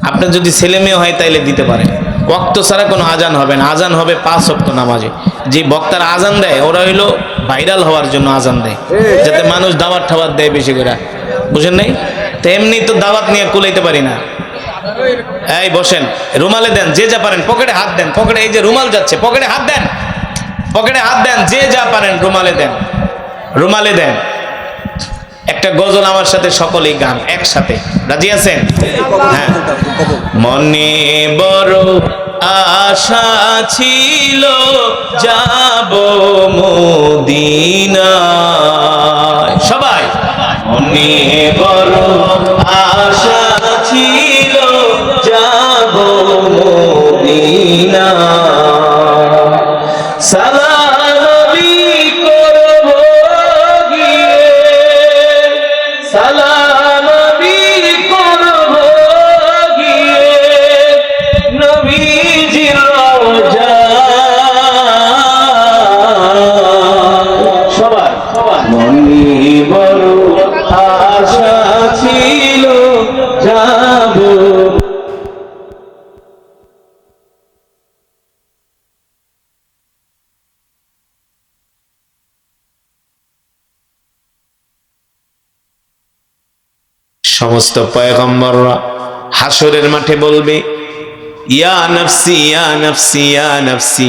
আপনার যদি ছেলে মেয়ে হয় তাইলে দিতে পারেন। ওয়াক্ত ছাড়া কোনো আজান হবে না। আজান হবে 5 ওয়াক্ত নামাজে। যে বক্তারা আজান দেয় ওরা হইলো ভাইরাল হওয়ার জন্য আজান দেয়, যাতে মানুষ দাওয়াত ঠাওয়াত দেয় বেশি করে, বুঝেন নাই? তো এমনি তো দাওয়াত নিয়ে কুলাইতে পারি না। এই বসেন, রুমালে দেন, যে যা পারেন পকেটে হাত দেন। পকেটে এই যে রুমাল যাচ্ছে, পকেটে হাত দেন, পকেটে হাত দেন, যে যা পারেন রুমালে দেন, রুমালে দেন। একটা গজল আমার সাথে সকলেই গান একসাথে, রাজি আছেন? হ্যাঁ। মনে বড় আশা ছিল যাব মদিনায়, সবাই মনে বড় আশা ছিল যাব মদিনায়, সালামি করব গিয়ে, সালামি করব গিয়ে নবীজির রওজা। সবাই মনে বড় আশা ছিল যাব। সমস্ত পয়গম্বররা হাসরের মাঠে বলবে ইয়া নফসি ইয়া নফসি ইয়া নফসি।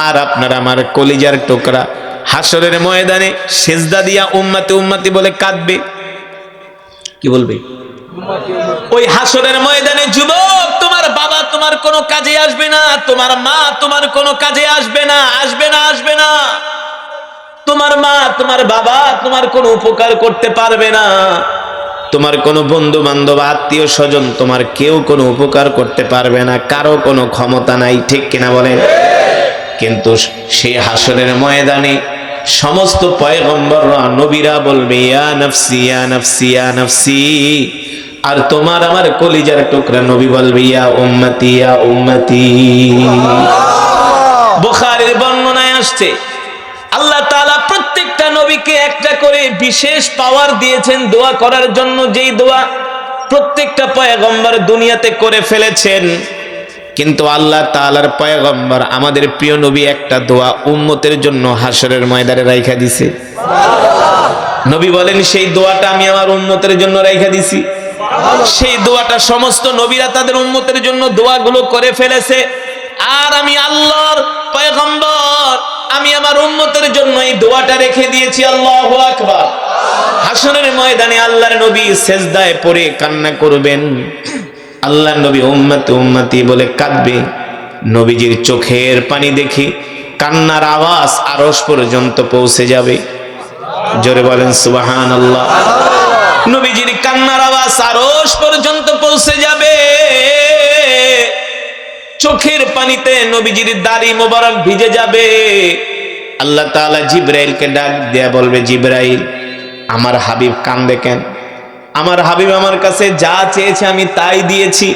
আর আপনার আমার কলিজার টুকরা হাসরের ময়দানে সেজদা দিয়া উম্মতি উম্মতি বলে কাঁদবে। কি বলবে? ওই হাসরের ময়দানে যুবক, তোমার বাবা তোমার কোনো কাজে আসবে না, তোমার মা তোমার কোনো কাজে আসবে না, আসবে না, আসবে না। তোমার মা তোমার বাবা তোমার কোনো উপকার করতে পারবে না। তোমার কোনো বন্ধু বান্ধব আত্মীয় স্বজন তোমার কেউ কোনো উপকার করতে পারবে না, কারো কোনো ক্ষমতা নাই, ঠিক কিনা বলেন? কিন্তু সেই হাসরের ময়দানে সমস্ত পয়গম্বররা নবীরা বলবে ইয়া নফসি ইয়া নফসি ইয়া নফসি। আর তোমার আমার কলিজার টুকরা নবী বলবে ইয়া উম্মতি ইয়া উম্মতি। বুখারীর বর্ণনায় আসছে আল্লাহ তাআলা প্রত্যেকটা নবীকে একটা করে বিশেষ পাওয়ার দিয়েছেন দোয়া করার জন্য, যেই দোয়া প্রত্যেকটা পয়গম্বর দুনিয়াতে করে ফেলেছেন। কিন্তু আল্লাহ তাআলার পয়গম্বর আমাদের প্রিয় নবী একটা দোয়া উম্মতের জন্য হাসরের ময়দানে রাইখা দিছে। নবী বলেন সেই দোয়াটা আমি আমার উম্মতের জন্য রাইখা দিছি। সেই দোয়াটা সমস্ত নবীরা তাদের উম্মতের জন্য দোয়াগুলো করে ফেলেছে, আর আমি আল্লাহর পয়গম্বর আমি আমার উম্মতের জন্য এই দোয়াটা রেখে দিয়েছি। আল্লাহু আকবার। হাসরের ময়দানে আল্লাহর নবী সেজদায় পড়ে কান্না করবেন। আল্লাহর নবী উম্মতি উম্মতি বলে কাঁদবে। নবীজির চোখের পানি দেখে কান্নার আওয়াজ আরশ পর্যন্ত পৌঁছে যাবে। জোরে বলেন সুবহানাল্লাহ। নবীজির কান্নার আওয়াজ আরশ পর্যন্ত পৌঁছে যাবে। চোখের পানিতে নবীজির দাড়ি মোবারক ভিজে যাবে। আল্লাহ তাআলা জিবরাইলকে ডাক দেয়া বলবে, জিবরাইল আমার হাবিব কান্দে কেন? আমার হাবিব আমার কাছে যা চেয়েছে আমি তাই দিয়েছি।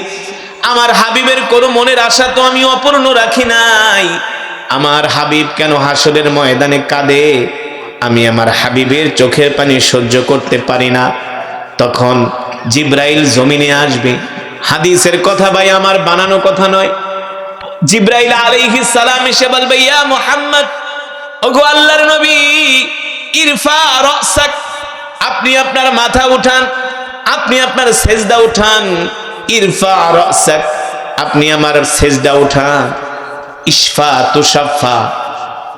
আমার হাবিবের কোনো মনের আশা তো আমি অপূর্ণ রাখি নাই। আমার হাবিব কেন হাসরের ময়দানে কাঁদে? আমি আমার হাবিবের চোখের পানি সহ্য করতে পারি না। তখন জিবরাইল জমিনে আসবে। হাদিসের কথা ভাই, আমার বানানো কথা নয়। জিবরাইল আলাইহিস সালাম এসে বলবে, ইয়া মুহাম্মদ, ওগো আল্লাহর নবী, ইরফা রাসাক, আপনি আপনার মাথা উঠান, আপনি আপনার সেজদা উঠান। ইরফা রাসাক, আপনি আমার সেজদা উঠান। ইশফা তুশাফা,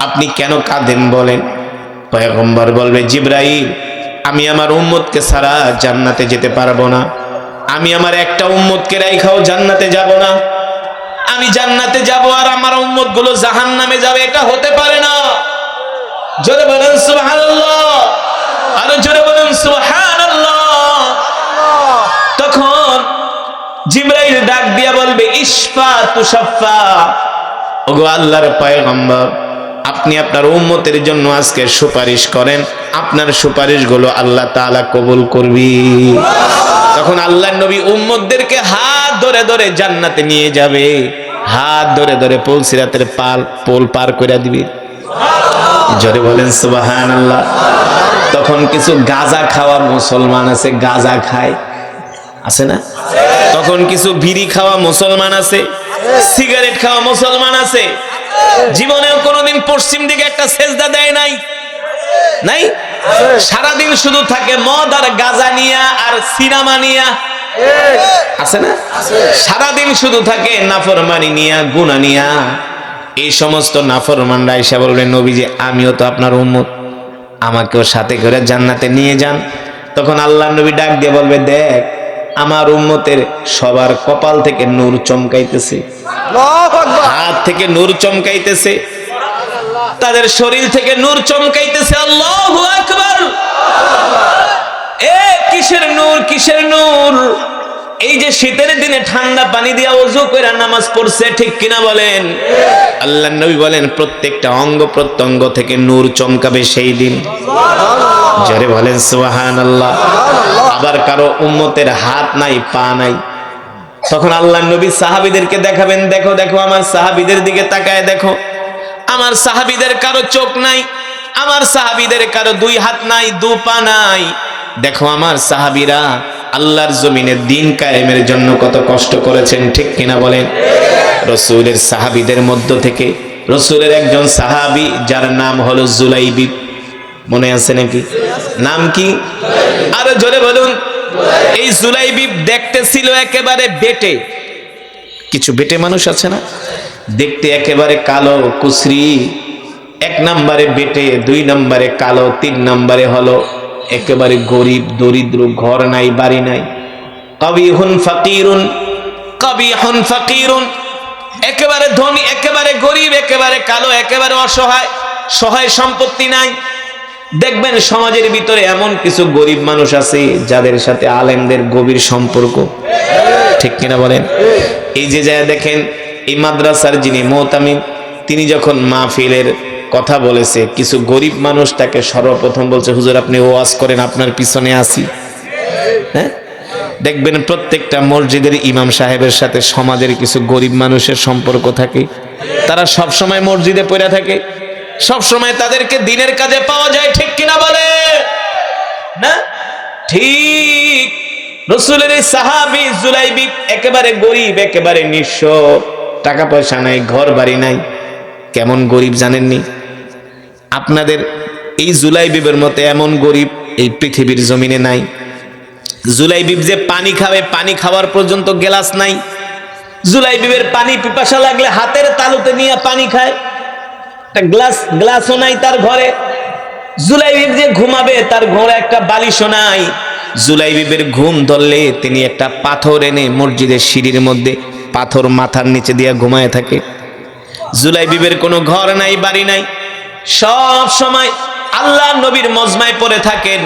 আপনি কেন কাঁদেন বলেন? পয়গম্বর বলবে, জিবরাইল, আমি আমার উম্মতকে ছাড়া জান্নাতে যেতে পারবো না। আমি আমার একটা উম্মতকে রাইখাও জান্নাতে যাব না। আমি জান্নাতে যাব আর আমার উম্মত গুলো জাহান্নামে যাবে, এটা হতে পারে না। জোরে বলেন সুবহানাল্লাহ, আরো জোরে বলেন সুবহানাল্লাহ। তখন জিবরাইল ডাক দিয়া বলবে, ইশফা তুশাফা, ওগো আল্লাহর পয়গম্বর, আপনি আপনার উম্মতের জন্য আজকে সুপারিশ করেন, আপনার সুপারিশগুলো আল্লাহ তাআলা কবুল করবি। তখন আল্লাহর নবী উম্মতদেরকে হাত ধরে ধরে জান্নাতে নিয়ে যাবে, হাত ধরে ধরে পুলসিরাতের পোল পার করে দিবে। জোরে বলেন সুবহানাল্লাহ। তখন কিছু গাঁজা খাওয়া মুসলমান আছে, গাঁজা খায়, আছে না? তখন কিছু বিড়ি খাওয়া মুসলমান আছে, সিগারেট খাওয়া মুসলমান আছে। জীবনেও কোনোদিন পশ্চিম দিকে একটা সেজদা দেয় নাই, নাই? সারাদিন শুধু থাকে মদ আর গাঁজা নিয়া আর সিনেমা নিয়া, আছে না? সারাদিন শুধু থাকে নাফরমানি নিয়া, গুনাহ নিয়া। এই সমস্ত নাফরমানরা এসে বলবে, নবীজি, আমিও তো আপনার উম্মত, আমাকেও সাথে করে জান্নাতে নিয়ে যান। তখন আল্লাহর নবী ডাক দিয়ে বলবে, দেখ, আমার উম্মতের সবার কপাল থেকে নূর চমকাইতেছে, হাত থেকে নূর চমকাইতেছে, তাদের শরীর থেকে নূর চমকাইতেছে। আল্লাহু আকবার। এ কিসের নূর, কিসের নূর? এই যে শীতের দিনে ঠান্ডা পানি দিয়া ওযু করে নামাজ পড়ছে, ঠিক কিনা বলেন? আল্লাহর নবী বলেন, প্রত্যেকটা অঙ্গ প্রত্যঙ্গ থেকে নূর চমকাবে সেই দিন। জোরে বলেন সুবহানাল্লাহ। আবার কারো উম্মতের হাত নাই, পা নাই, তখন আল্লাহর নবী সাহাবীদেরকে দেখাবেন, দেখো দেখো, আমার সাহাবীদের দিকে তাকায় দেখো, আমার সাহাবীদের কারো চোখ নাই, আমার সাহাবীদের কারো দুই হাত নাই, দু পা নাই। দেখো আমার সাহাবীরা আল্লাহর জমিনে দ্বীন কায়েমের জন্য কত কষ্ট করেছেন, ঠিক কিনা বলেন? রাসূলের সাহাবীদের মধ্য থেকে রাসূলের একজন সাহাবী, যার নাম হলো জুলাইবিব, মনে আছে নাকি? নাম কি? আরো জোরে বলুন। এই জুলাইবিব দেখতে ছিল একেবারে বেটে। কিছু বেটে মানুষ আছে না, দেখতে একেবারে কালো কুসরি। এক নম্বরে বেটে, দুই নম্বরে কালো, তিন নম্বরে হলো একেবারে গরিব দরিদ্র, ঘর নাই, বাড়ি নাই। কবিহুন ফাকিরুন, কবিহুন ফাকিরুন, একেবারে ধনী, একেবারে গরিব, একেবারে কালো, একেবারে অসহায়, সহায় সম্পত্তি নাই। দেখবেন সমাজের ভিতরে এমন কিছু গরিব মানুষ আছে যাদের সাথে আলেমদের গভীর সম্পর্ক, ঠিক কিনা বলেন? এই যে যা দেখেন, এই মাদ্রাসার যিনি মুতামিম, তিনি যখন মাহফিলের কথা বলেছে, কিছু গরিব মানুষ তাকে সর্বপ্রথম বলছে, হুজুর আপনি ওয়াজ করেন, আপনার পিছনে আসি। হ্যাঁ, দেখবেন প্রত্যেকটা মসজিদের ইমাম সাহেবের সাথে সমাজের কিছু গরিব মানুষের সম্পর্ক থাকে। তারা সব সময় মসজিদে পড়ে থাকে, সব সময় তাদেরকে দ্বীনের কাজে পাওয়া যায়, ঠিক কিনা বলে না? ঠিক। রাসূলের এই সাহাবী জুলাইবিব একেবারে গরিব, একেবারে নিঃস্ব, টাকা পয়সা নাই, ঘর বাড়ি নাই। কেমন গরিব জানেননি? আপনাদের এই জুলাইবিবের মতো এমন গরিব এই পৃথিবীর জমিনে নাই। জুলাইবিব যে পানি খাবে, পানি খাওয়ার পর্যন্ত গ্লাস নাই। জুলাইবিবের পানি পিপাসা লাগলে হাতের তালুতে নিয়ে পানি খায়, একটা গ্লাসও নাই তার ঘরে। জুলাইবিব যে ঘুমাবে, তার ঘরে একটা বালিশও নাই। জুলাইবিবের ঘুম ধরলে তিনি একটা পাথর এনে মসজিদের সিঁড়ির মধ্যে পাথর মাথার নিচে দিয়ে ঘুমায় থাকে। জুলাইবিবের কোনো ঘর নাই, বাড়ি নাই, সব সময় আল্লাহর নবীর মজমায় পড়ে থাকেন,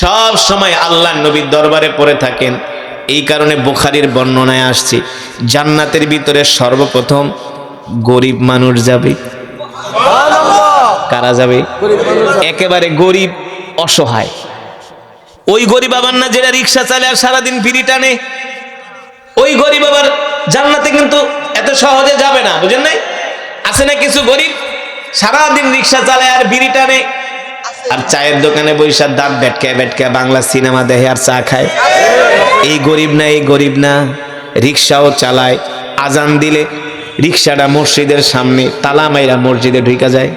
সব সময় আল্লাহর নবীর দরবারে পড়ে থাকেন। এই কারণে বুখারীর বর্ণনায় আসছে, জান্নাতের ভিতরে সর্বপ্রথম গরিব মানুষ যাবে। কারা যাবে? একেবারে গরিব, অসহায়। ওই গরিব আবার না যেটা রিক্সা চালায় আর সারাদিন বিড়ি টানে, ওই গরিব আবার জান্নাতে কিন্তু এত সহজে যাবে না, বুঝেন নাই? আছে না কিছু গরিব সারাদিন রিক্সা চালায় আর বিড়ি টানে, আর চায়ের দোকানে বৈশা দাঁত বেটকে বেটকে বাংলা সিনেমা দেখে আর চা খায়। এই গরিব না, এই গরিব না। রিক্সাও চালায়, আজান দিলে রিক্সাটা মসজিদের সামনে তালা মাইরা মসজিদে ঢুকা যায়।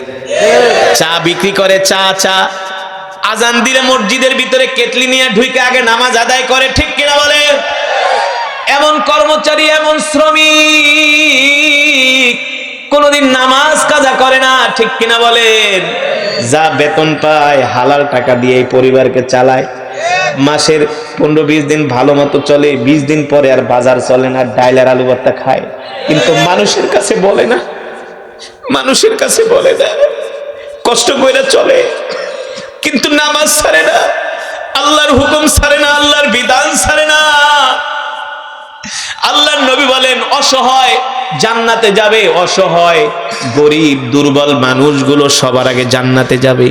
চা বিক্রি করে, চা আজান দিলে মসজিদের ভিতরে কেটলি নিয়ে ঢুকে আগে নামাজ আদায় করে, ঠিক কিনা বলে? এমন কর্মচারী, এমন শ্রমিক কোনদিন নামাজ কাজা করে না, ঠিক কিনা বলেন? যা বেতন পায় হালাল টাকা দিয়ে এই পরিবারকে চালায়। মাসের 15-20 দিন ভালো মতো চলে, 20 দিন পরে আর বাজার চলে না, ডাইল আর আলু ভর্তা খায়। কিন্তু মানুষের কাছে বলে না, মানুষের কাছে বলে না, কষ্ট করে চলে কিন্তু নামাজ ছাড়ে না, আল্লাহর হুকুম ছাড়ে না, আল্লাহর বিধান ছাড়ে না। আল্লাহর নবী বলেন অসহায় জান্নাতে যাবে, অসহায় গরিব দুর্বল মানুষগুলো সবার আগে জান্নাতে যাবে।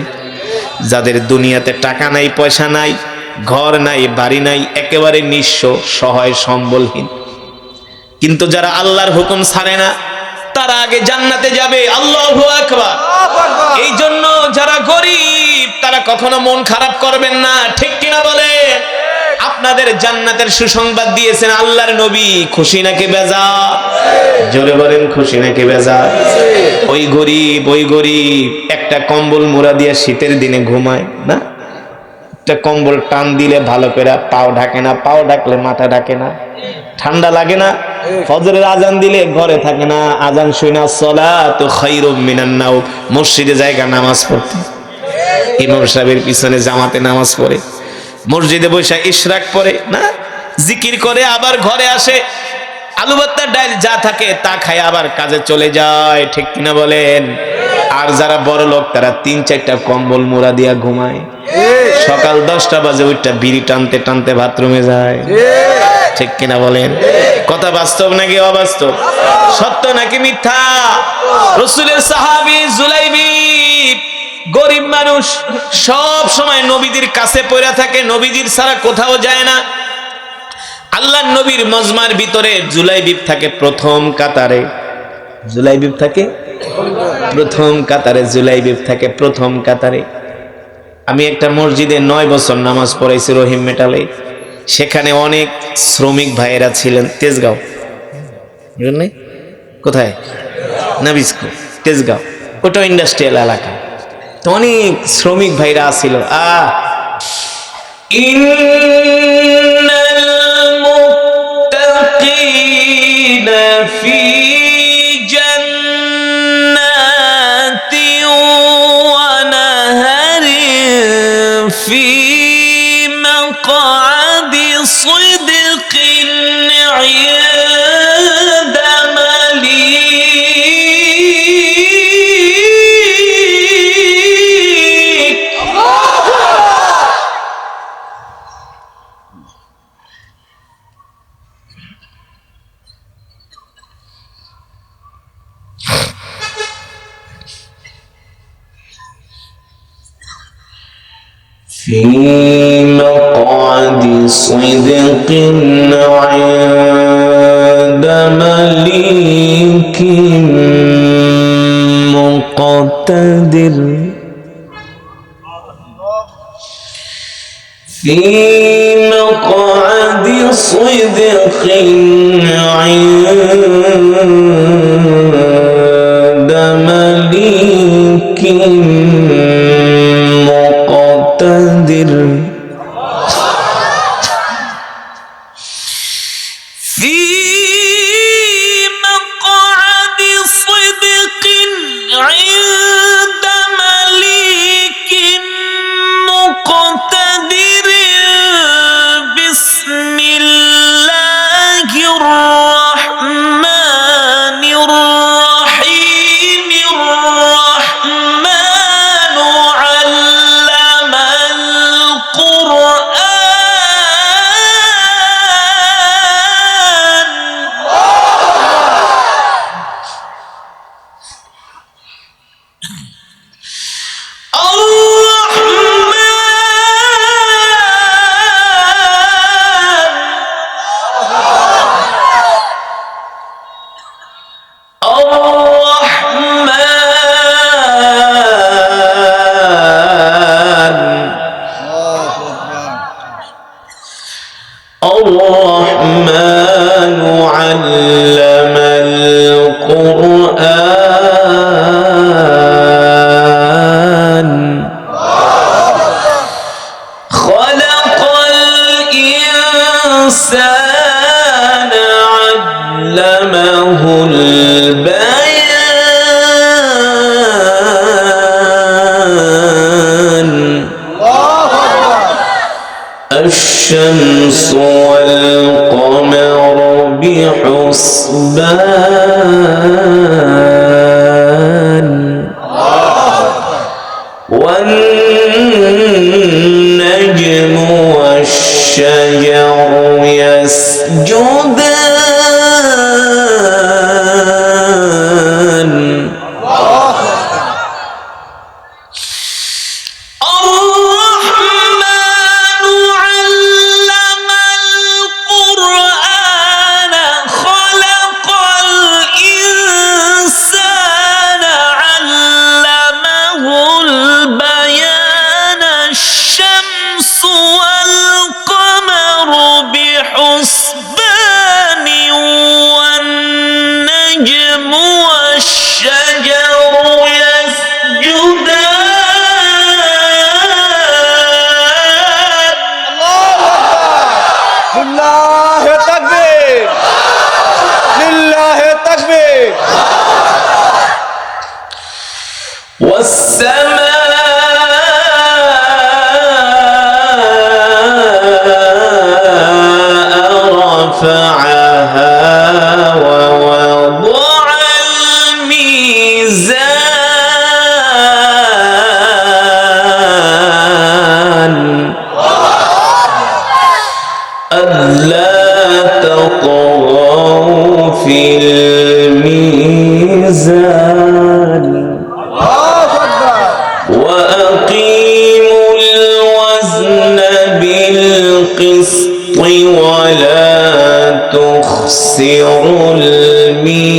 যাদের দুনিয়াতে টাকা নাই, পয়সা নাই, ঘর নাই, বাড়ি নাই, একেবারে নিঃস্ব, সহায়, সম্বলহীন, কিন্তু যারা আল্লাহর হুকুম ছাড়ে না তারা আগে জান্নাতে যাবে। আল্লাহু আকবার। এই জন্য যারা গরিব তারা কখনো মন খারাপ করবেন না, ঠিক কিনা বলেন? আপনাদের জান্নাতের সুসংবাদ দিয়েছেন আল্লাহর নবী, খুশি নাকি বেজার? জোরে বলেন, খুশি নাকি বেজার? ওই গরিব একটা কম্বল মোড়া দিয়ে শীতের দিনে ঘুমায় না, একটা কম্বল টান দিলে ভালো করে পাও ঢাকে না, পাও ঢাকলে মাথা ঢাকে না, ঠান্ডা লাগে না। ফজরের আজান দিলে ঘরে থাকে না, আজান শুনা সালাতু খায়রুম মিনান নাওম, মসজিদে জায়গা নামাজ পড়তে, ইমাম সাহেবের পিছনে জামাতে নামাজ পড়ে, মসজিদে বসে ইশরাক পড়ে না, জিকির করে, আবার ঘরে আসে, আলু ভর্তা ডাল যা থাকে তা খায়, আবার কাজে চলে যায়, ঠিক কিনা বলেন? আর যারা বড় লোক তারা 3-4টা কম্বল মোড়া দিয়া ঘুমায়, সকাল 10টা বাজে ওইটা বিড়ি টানতে টানতে বাথরুমে যায়, ঠিক কিনা বলেন? কথা বাস্তব নাকি অবাস্তব? সত্য নাকি মিথ্যা? রাসূলের সাহাবী জুলাইবিব গরিব মানুষ, সব সময় নবীজির কাছে পড়ে থাকে, নবীজির ছাড়া কোথাও যায় না। আল্লাহর নবীর মজমার ভিতরে জুলাইবিব থাকে প্রথম কাতারে, জুলাইবিব থাকে প্রথম কাতারে, জুলাইবিব থাকে প্রথম কাতারে। আমি একটা মসজিদে 9 বছর নামাজ পড়াইছি রহিম মেটালে, সেখানে অনেক শ্রমিক ভাইয়েরা ছিলেন। তেজগাঁও, কোথায়? নাবিস্কো, তেজগাঁও, ওটা ইন্ডাস্ট্রিয়াল এলাকা। তো অনেক শ্রমিক ভাইরা ছিল। ইন্নাল মুত্তাকিনা ফি জান্নাতি ওয়া নাহারিন ফি মাকআদি সিদকিন ইনদা মালিক। في مقعد صدق عند مليك مقتدر في مقعد صدق عند مليك مقتدر في مقعد صدق عند مليك مقتدر بسم الله الرحمن الرحيم الرحمن علم القرآن خلق الإنسان علمه البيان الشمس والقمر بحسبان والنجم والشجر يسجدان والسماء رفعها ووضع الميزان ألا تطغوا في الميزان وأقيموا الوزن بالقسط ولا تخسروا الميزان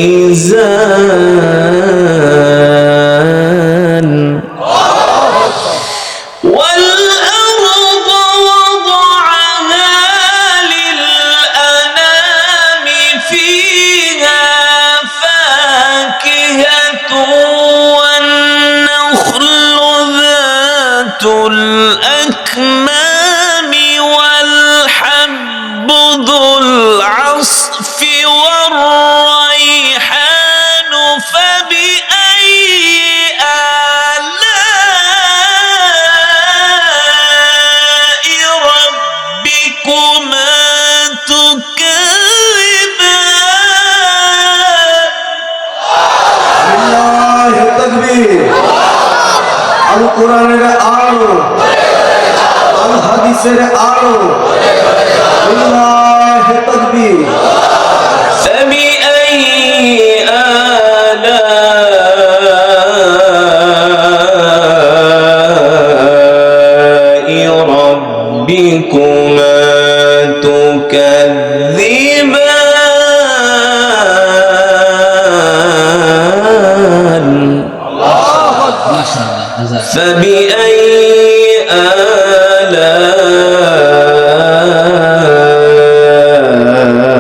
والأرض وضعها للأنام فيها فاكهة الأكمام والحب ذو العصف والريحان فبأي آلاء ربكما تكذبان لله التكبير القرآن আলো আল হাদিসের আলো লিল্লাহি তাকবীর فبأي آلاء ربكما تكذبان فبأي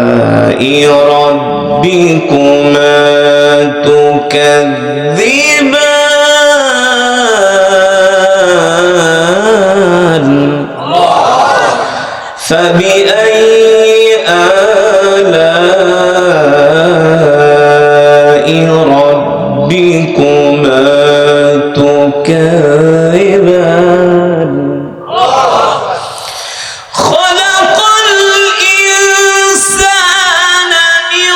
آلاء ربكما تكذبان فبأي آلاء ربكما تكذبان خلق الإنسان من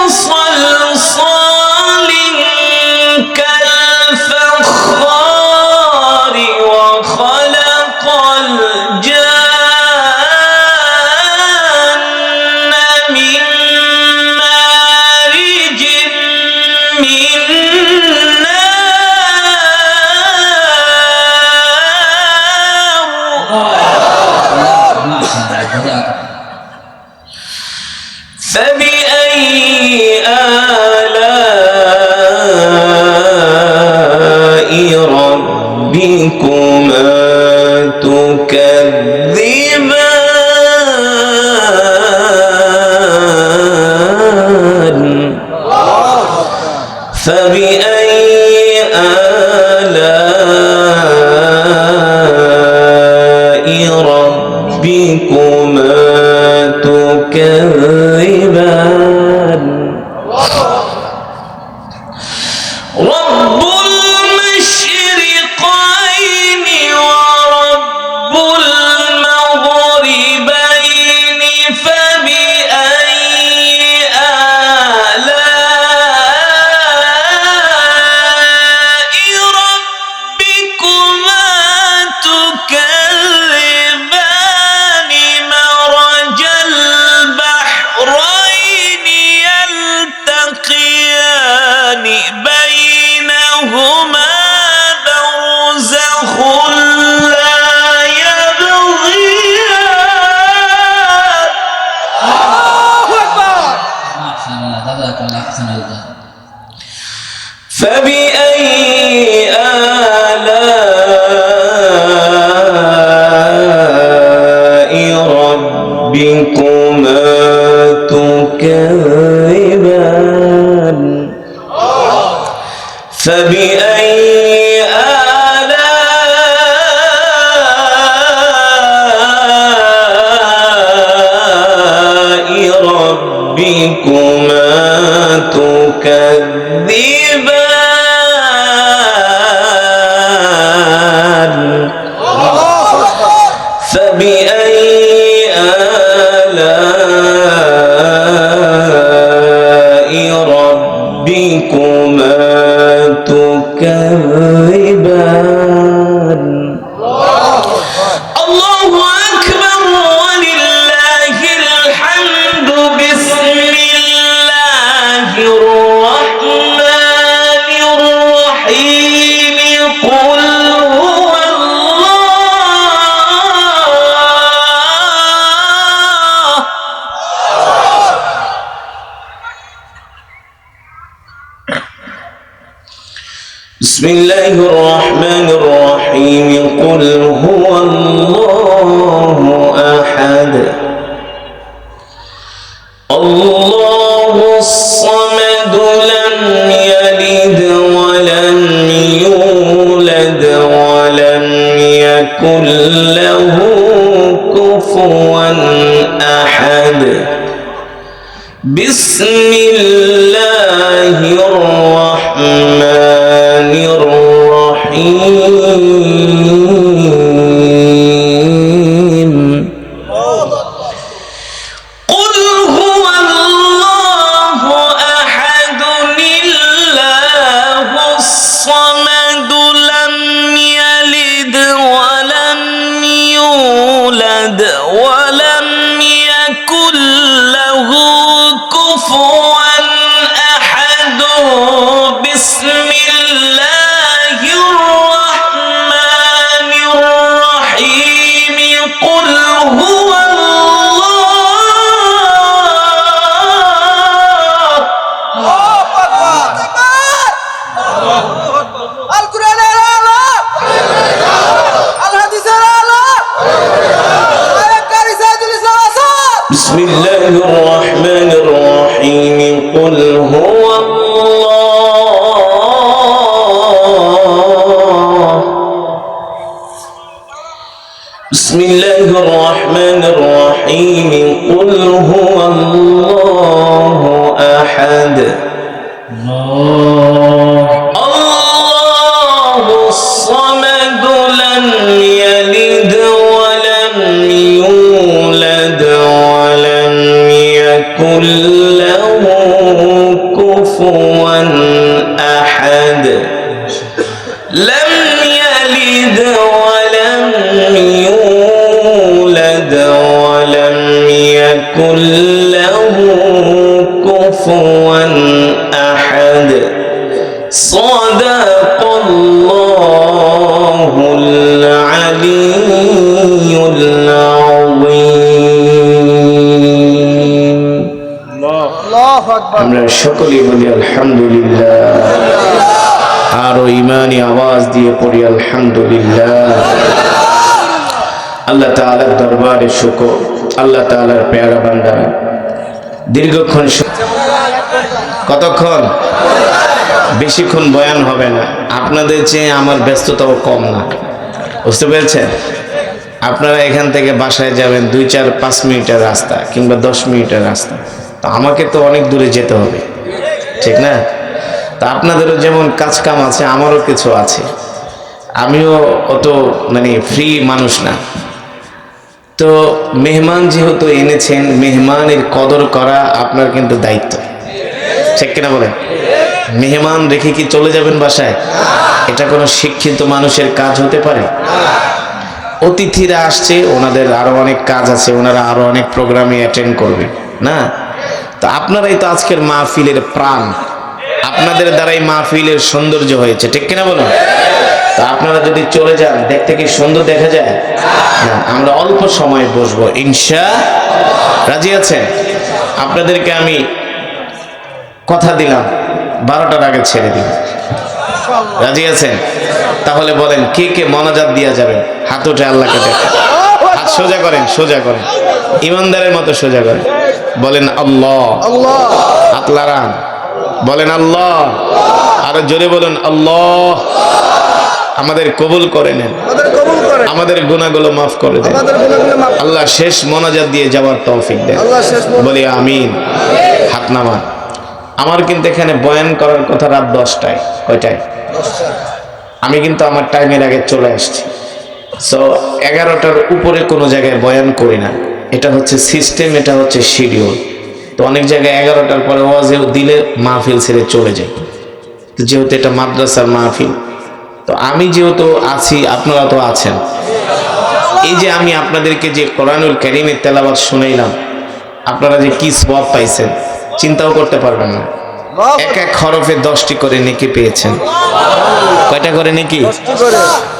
صلصال كالفخار وخلق الجان من مارج من فبأي آلاء ربكما تكذبان فبأي آلاء ربكما تكذبان رب المشرقين ورب المغربين فبأي آلاء ربكما تكذبان مرج البحرين يلتقيان بينهما برزخ لا يبغيان فبأي آلاء ربكما تكذبان فبأي آلاء ربكما تكذبان فبأي آلاء ربكما تكذبان الله أكبر ولله الحمد بسم الله الرحمن الرحيم قل هو الله بسم الله الرحمن الرحيم قل هو الله أحد الله الصمد لم يلد ولم يولد ولم يكن له كفوا أحد بسم الله الرحمن الرحيم قل هو الله أحد الله الصمد لم يلد ولم يولد ولم يكن له كفوا أحد بسم الله الرحمن الرحيم قل هو بسم الله الرحمن الرحيم قل هو الله بسم الله الرحمن الرحيم قل هو الله أحد الله الصمد لم يلد ولم يولد ولم يكن له كفوا أحد لم يلد ولم يولد ولم يكن له كفوا أحد صدق الله العلي العظيم আমরা সকলেই বলি আলহামদুলিল্লাহ আর ঈমানি আওয়াজ দিয়ে পড়ি আলহামদুলিল্লাহ আল্লাহ তাআলার দরবারে শুকর আল্লাহ তাআলার পেয়ারা বান্দা দীর্ঘক্ষণ কতক্ষণ? বেশিক্ষণ বয়ান হবে না। আপনাদের চেয়ে আমার ব্যস্ততাও কম না, বুঝতে পেরেছেন? আপনারা এখান থেকে বাসায় যাবেন 2-4-5 মিনিটের রাস্তা কিংবা 10 মিনিটের রাস্তা, তো আমাকে তো অনেক দূরে যেতে হবে, ঠিক না? তা আপনাদেরও যেমন কাজ কাম আছে, আমারও কিছু আছে। আমিও অত ফ্রি মানুষ না। তো মেহমান যেহেতু এনেছেন, মেহমানের কদর করা আপনার কিন্তু দায়িত্ব, ঠিক কিনা বলেন? মেহমান রেখে কি চলে যাবেন বাসায়? এটা কোনো শিক্ষিত মানুষের কাজ হতে পারে? অতিথিরা আসছে, ওনাদের আরো অনেক কাজ আছে, ওনারা আরো অনেক প্রোগ্রামে অ্যাটেন্ড করবে না? তো আপনারাই তো আজকের মাহফিলের প্রাণ, আপনাদের দ্বারাই মাহফিলের সৌন্দর্য হয়েছে, ঠিক কিনা বলুন? তা আপনারা যদি চলে যান, দেখতে কি সুন্দর দেখা যায় না? আমরা অল্প সময় বসবো, রাজি আছেন? আপনাদেরকে আমি কথা দিলাম 12টার আগে ছেড়ে দিব, রাজি আছেন? তাহলে বলেন কে কে মোনাজাত দিয়া যাবেন? হাত উঠে আল্লাহকে দেখেন, হাত সোজা করেন, সোজা করেন, ইমানদারের মতো সোজা করেন, বলেন আল্লাহ। হাত লাড়ান, বলেন আল্লাহ। আরো জোরে বলুন আল্লাহ। আমাদের কবুল করে নেন, আমাদের গুনাহগুলো মাফ করে দেন, আল্লাহ শেষ মোনাজাত দিয়ে যাওয়ার তৌফিক দেন, বলি আমিন। হাত নামান। আমার কিন্তু এখানে বয়ান করার কথা রাত 10টায়। কয়টায়? আমি কিন্তু আমার টাইমের আগে চলে আসছি। সো 11টার উপরে কোনো জায়গায় বয়ান করি না, এটা হচ্ছে সিস্টেম, এটা হচ্ছে শিডিউল। তো অনেক জায়গায় 11টার পরে ওয়াজেও দিলে মাহফিল ছেড়ে চলে যায়। তো যেহেতু এটা মাদ্রাসার মাহফিল, তো আমি যেহেতু আছি, আপনারা তো আছেন। এই যে আমি আপনাদেরকে যে কোরআনুল কারীমের তেলাওয়াত শুনাইলাম, আপনারা যে কি সওয়াব পাইছেন চিন্তাও করতে পারবেন না। এক এক হরফে 10টি করে নেকি পেয়েছেন। কয়টা করে নেকি?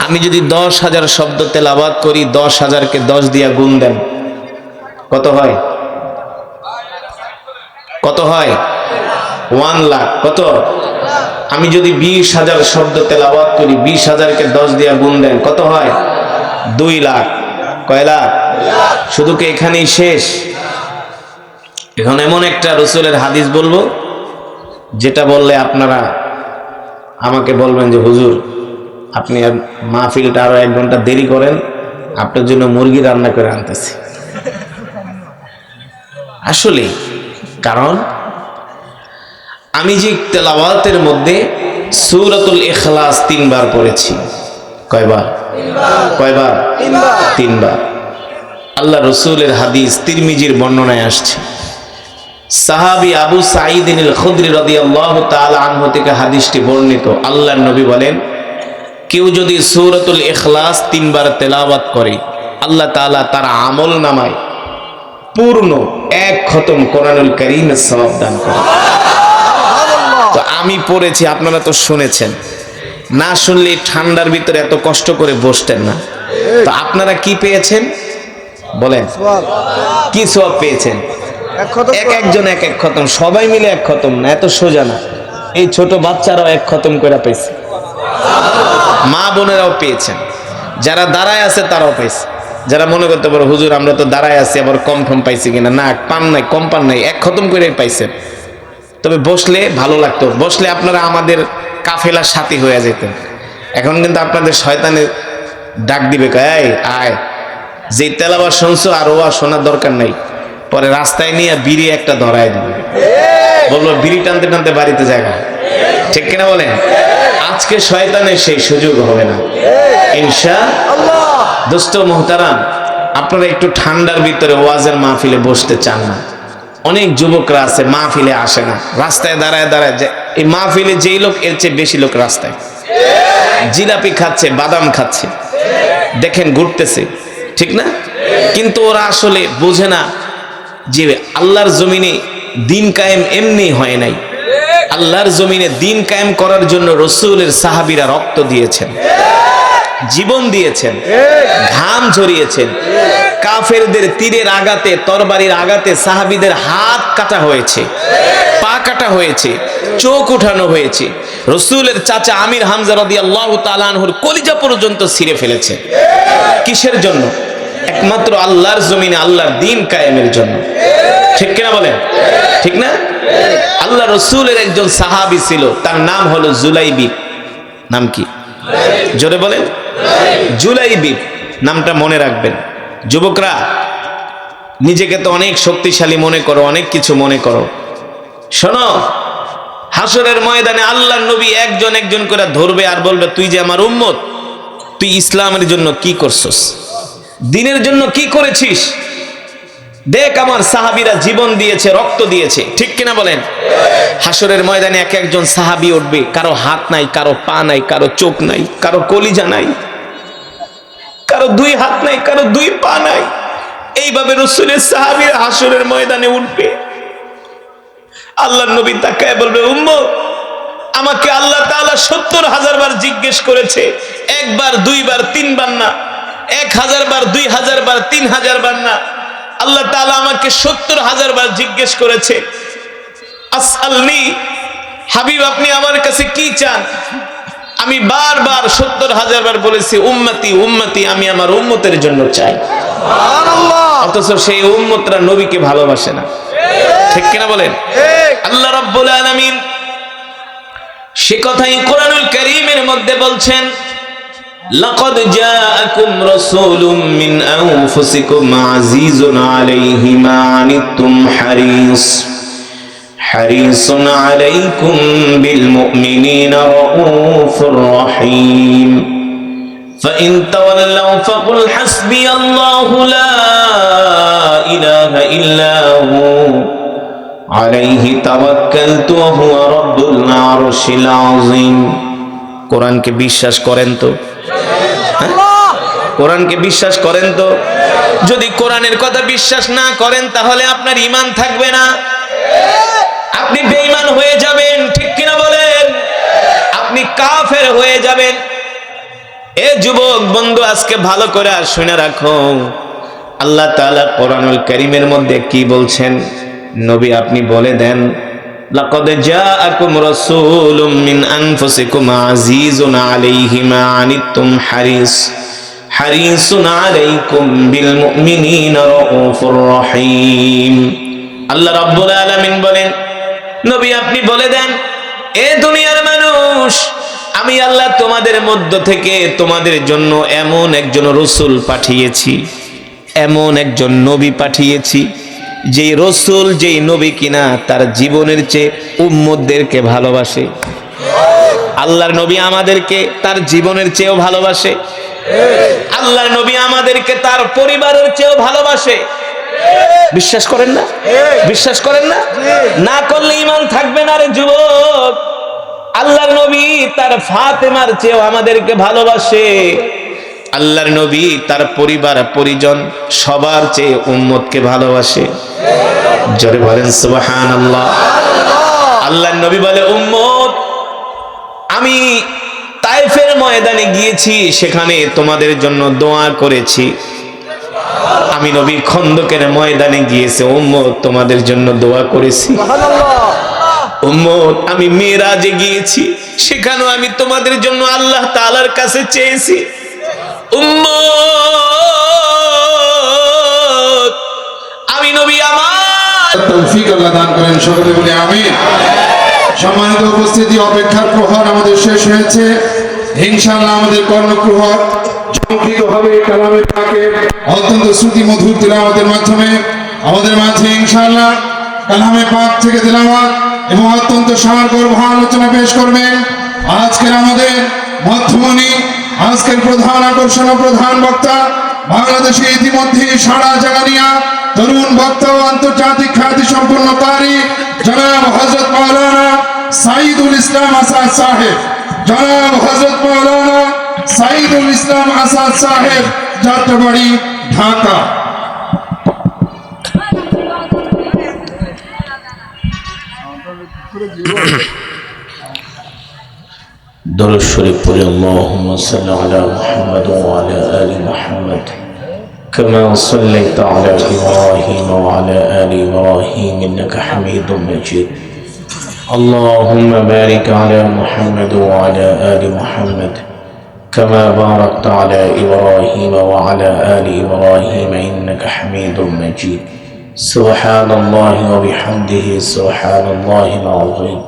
আমি যদি 10,000 শব্দ তেলাওয়াত করি, 10,000কে 10 দিয়া গুণ দেন, কত হয়? কত হয়? 1 লাখ। কত? আমি যদি 20,000 শব্দ তেলাওয়াত করি, 20,000কে 10 দিয়া গুণ দেন, কত হয়? 2 লাখ। কয় লাখ? শুধু কি এখানেই শেষ? এখন এমন একটা রাসূলের হাদিস বলবো, যেটা বললে আপনারা আমাকে বলবেন যে হুজুর আপনি আর মাহফিলটা আরো 1 ঘন্টা দেরি করেন, আপনার জন্য মুরগি রান্না করে আনতেছি। আসলে কারণ আমি যে তেলাওয়াতের মধ্যে সূরাতুল ইখলাস 3 বার পড়েছি। কয়বার? কয়বার? 3 বার। আল্লাহ রাসূলের হাদিস তিরমিজির বর্ণনায় আসছে, সাহাবী আবু সাঈদ আল খুদরি রাদিয়াল্লাহু তাআলা আনহু থেকে হাদিসটি বর্ণিত। আল্লাহর নবী বলেন, কেউ যদি সূরাতুল ইখলাস 3 বার তেলাওয়াত করে, আল্লাহ তাআলা তার আমল নামায় পূর্ণ 1 খতম কোরআনুল কারীমের সওয়াব দান করেন। তো আমি পড়েছি, আপনারা তো শুনেছেন, না শুনলে ঠান্ডার ভিতরে এত কষ্ট করে বসতেন না। তো আপনারা কি পেয়েছেন বলেন? কি সওয়াব পেয়েছেন? একজন এক এক খতম, সবাই মিলে 1 খতম না, এত সোজা না। এই ছোট বাচ্চারাও 1 খতম করে পেয়েছে, মা বোনেরাও পেয়েছেন, যারা দাঁড়ায় আছে তারাও পেয়েছে। যারা মনে করতে পারো হুজুর আমরা তো দাঁড়ায় আছি, আবার কম ঠম পাইছি কিনা, না, পান নাই, কম পান নাই, 1 খতম করে পাইছেন। তবে বসলে ভালো লাগতো, বসলে আপনারা আমাদের কাফেলার সাথী হয়ে যেতেন। এখন কিন্তু আপনাদের শয়তানে ডাক দিবে, এই আয়, যে তেলাওয়াত শুনছো আর ওয়া শোনার দরকার নাই, পরে রাস্তায় নিয়ে বিড়ি একটা ধরায় দিবে, বলবো বিড়ি টানতে টানতে বাড়িতে জায়গা, ঠিক কিনা বলেন? আজকে শয়তানের সেই সুযোগ হবে না ইনশাআল্লাহ। দোস্ত মোহতারাম, আপনারা একটু ঠান্ডার ভিতরে ওয়াজের মাহফিলে বসতে চান না। অনেক যুবকরা আছে মাহফিলে আসে না, রাস্তায় দাঁড়ায় দাঁড়ায়, এই মাহফিলে যেই লোক এর চেয়ে বেশি লোক রাস্তায় জিলাপি খাচ্ছে, বাদাম খাচ্ছে, দেখেন ঘুরতেছে, ঠিক না? কিন্তু ওরা আসলে বোঝে না যে আল্লাহর জমিনে দিন কায়েম এমনি হয় নাই। আল্লাহর জমিনে দিন কায়েম করার জন্য রাসূলের সাহাবীরা রক্ত দিয়েছেন, জীবন দিয়েছেন, ঘাম ঝরিয়েছেন। কাফেরদের তীরের আঘাতে, তরবারির আঘাতে সাহাবীদের হাত কাটা হয়েছে, পা কাটা হয়েছে, চোখ উঠানো হয়েছে। রাসূলের চাচা আমির হামজা রাদিয়াল্লাহু তাআলা আনহুর কলিজা পর্যন্ত ছিঁড়ে ফেলেছে। কিসের জন্য? একমাত্র আল্লাহর জমিনে আল্লাহর দ্বীন কায়েমের জন্য, ঠিক কিনা বলেন? ঠিক না? আল্লাহ আল্লাহ রসুলের একজন সাহাবী ছিল, তার নাম হলো জুলাইবিব। নাম কি? জোরে বলেন। জুলাইবিব নামটা মনে রাখবেন। যুবকরা, নিজেকে তো অনেক শক্তিশালী মনে করো, অনেক কিছু মনে করো। শোনো, হাসরের ময়দানে আল্লাহর নবী একজন একজন করে ধরবে আর বলবে, তুই যে আমার উম্মত, তুই ইসলামের জন্য কি করছস, দ্বীনের জন্য কি করেছিস? দেখ আমার সাহাবীরা জীবন দিয়েছে, রক্ত দিয়েছে, ঠিক কিনা বলেন? হাসরের ময়দানে এক একজন সাহাবী উঠবে, কারো হাত নাই, কারো পা নাই, কারো চোখ নাই, কারো কলিজা নাই, কারো দুই হাত নাই, কারো দুই পা নাই। এইভাবে রাসূলের সাহাবীরা হাসরের ময়দানে উঠবে। আল্লাহর নবী তাকায় বলবে, উম্মত, আমাকে আল্লাহ তাআলা ৭০,০০০ বার জিজ্ঞেস করেছে, একবার, দুইবার, তিনবার না, ১,০০০ বার, ২,০০০ বার, ৩,০০০ বার না। আল্লাহ তাআলা আমাকে ৭০,০০০ বার জিজ্ঞেস করেছে, আসআলনি, হাবিব আপনি আমার কাছে কি চান? আমি বারবার ৭০,০০০ বার বলেছি, উম্মতি উম্মতি, আমি আমার উম্মতের জন্য চাই। অথচ সেই উম্মতরা নবীকে ভালোবাসে না, ঠিক কিনা বলেন? আল্লাহ রাব্বুল আলামিন সে কথাই কোরআনুল কারীমের মধ্যে বলছেন, লাকাদ জাআকুম রাসূলুম মিন আনফুসিকুম আজিজুন আলাইহি মা আনিতুম হারিসুন আলাইকুম বিল মুমিনিনা রাউফুর রহিম فإن تولوا فقل حسبي الله لا إله إلا هو عليه توكلت وهو رب العرش العظيم। কোরআনকে বিশ্বাস করেন তো? কোরআনকে বিশ্বাস করেন তো? যদি কোরআনের কথা বিশ্বাস না করেন তাহলে আপনার ঈমান থাকবে না, আপনি বেঈমান হয়ে যাবেন, ঠিক কিনা বলেন? আপনি কাফের হয়ে যাবেন। এ যুবক বন্ধু, আজকে ভালো করে শুনে রাখো, আল্লাহ তাআলা কোরআনুল কারীমের মধ্যে কি বলছেন? নবী আপনি বলে দেন, লাকাদ জাআকুম রাসূলুম মিন আনফুসিকুম আজিজুন আলাইহি মা আনিতুম হারিসুন আলাইকুম বিল মুমিনিনা রাউফুর রহিম। আল্লাহ রাব্বুল আলামিন বলেন, নবী আপনি বলে দেন, এ দুনিয়ার মানুষ, আমি আল্লাহ তোমাদের মধ্য থেকে তোমাদের জন্য এমন একজন রাসূল পাঠিয়েছি, এমন একজন নবী পাঠিয়েছি, যেই রাসূল, যেই নবী কিনা তার জীবনের চেয়ে উম্মতদেরকে ভালোবাসে। আল্লাহর নবী আমাদেরকে তার জীবনের চেয়েও ভালোবাসে। আল্লাহর নবী আমাদেরকে তার পরিবারের চেয়েও ভালোবাসে। বিশ্বাস করেন না? বিশ্বাস করেন না? না করলে ঈমান থাকবে না রে যুবক। আল্লাহর নবী তার ফাতেমার চেয়েও আমাদেরকে ভালোবাসে। আল্লাহর নবী তার পরিবার পরিজন সবার চেয়ে উম্মতকে ভালোবাসে। জোরে বলেন সুবহানাল্লাহ। আল্লাহর নবী বলে, উম্মত, আমি তায়েফের ময়দানে গিয়েছি, সেখানে তোমাদের জন্য দোয়া করেছি। আমি নবী খন্দকের ময়দানে গিয়েছি, উম্মত তোমাদের জন্য দোয়া করেছি। উম্মত, আমি মিরাজে গিয়েছি, সেখানেও আমি তোমাদের জন্য আল্লাহ তাআলার কাছে চেয়েছি। উম্মত, আমি নবী আমার তৌফিক আল্লাহ দান করেন, সকলে বলে আমিন। সম্মানিত উপস্থিতি, অপেক্ষার প্রহর আমাদের শেষ হয়েছে। ইনশাআল্লাহ আমাদের কর্ণপ্রহর সংক্ষিপ্ত হবে কালামে পাকের অত্যন্ত শ্রুতি মধুর তিলাওয়াতের মাধ্যমে আমাদের মাঝে ইনশাআল্লাহ কালামে পাক থেকে তিলাওয়াত এবং অত্যন্ত সারগর্ভ আলোচনা পেশ করবেন আজকের আমাদের মধ্যমণি, আজকের প্রধান আকর্ষণ ও প্রধান বক্তা, বাংলাদেশে ইতিমধ্যে সারা জাগানিয়া তরুণ বক্তা ও আন্তর্জাতিক খ্যাতি সম্পন্ন কারি জনাব হযরত মাওলানা সাইদুল ইসলাম আসাদ সাহেব। জনাব হযরত মাওলানা সাইদুল ইসলাম আসাদ সাহেব, যাত্রাবাড়ি, ঢাকা। দরুদ শরীফ পড়ে আল্লাহুম্মা সাল্লি আলা মুহাম্মাদ ওয়া আলা আলি মুহাম্মাদ কামা সাল্লাইতা আলা ইব্রাহিম ওয়া আলা আলি ইব্রাহিম ইন্নাকা হামিদুম মাজিদ। আল্লাহুম্মা বারিক আলা মুহাম্মাদ ওয়া আলা আলি মুহাম্মাদ কামা বারাকতা আলা ইব্রাহিম ওয়া আলা আলি ইব্রাহিম ইন্নাকা হামিদুম মাজিদ। সুবহানাল্লাহি ওয়া বিহামদিহি সুবহানাল্লাহিল আযীম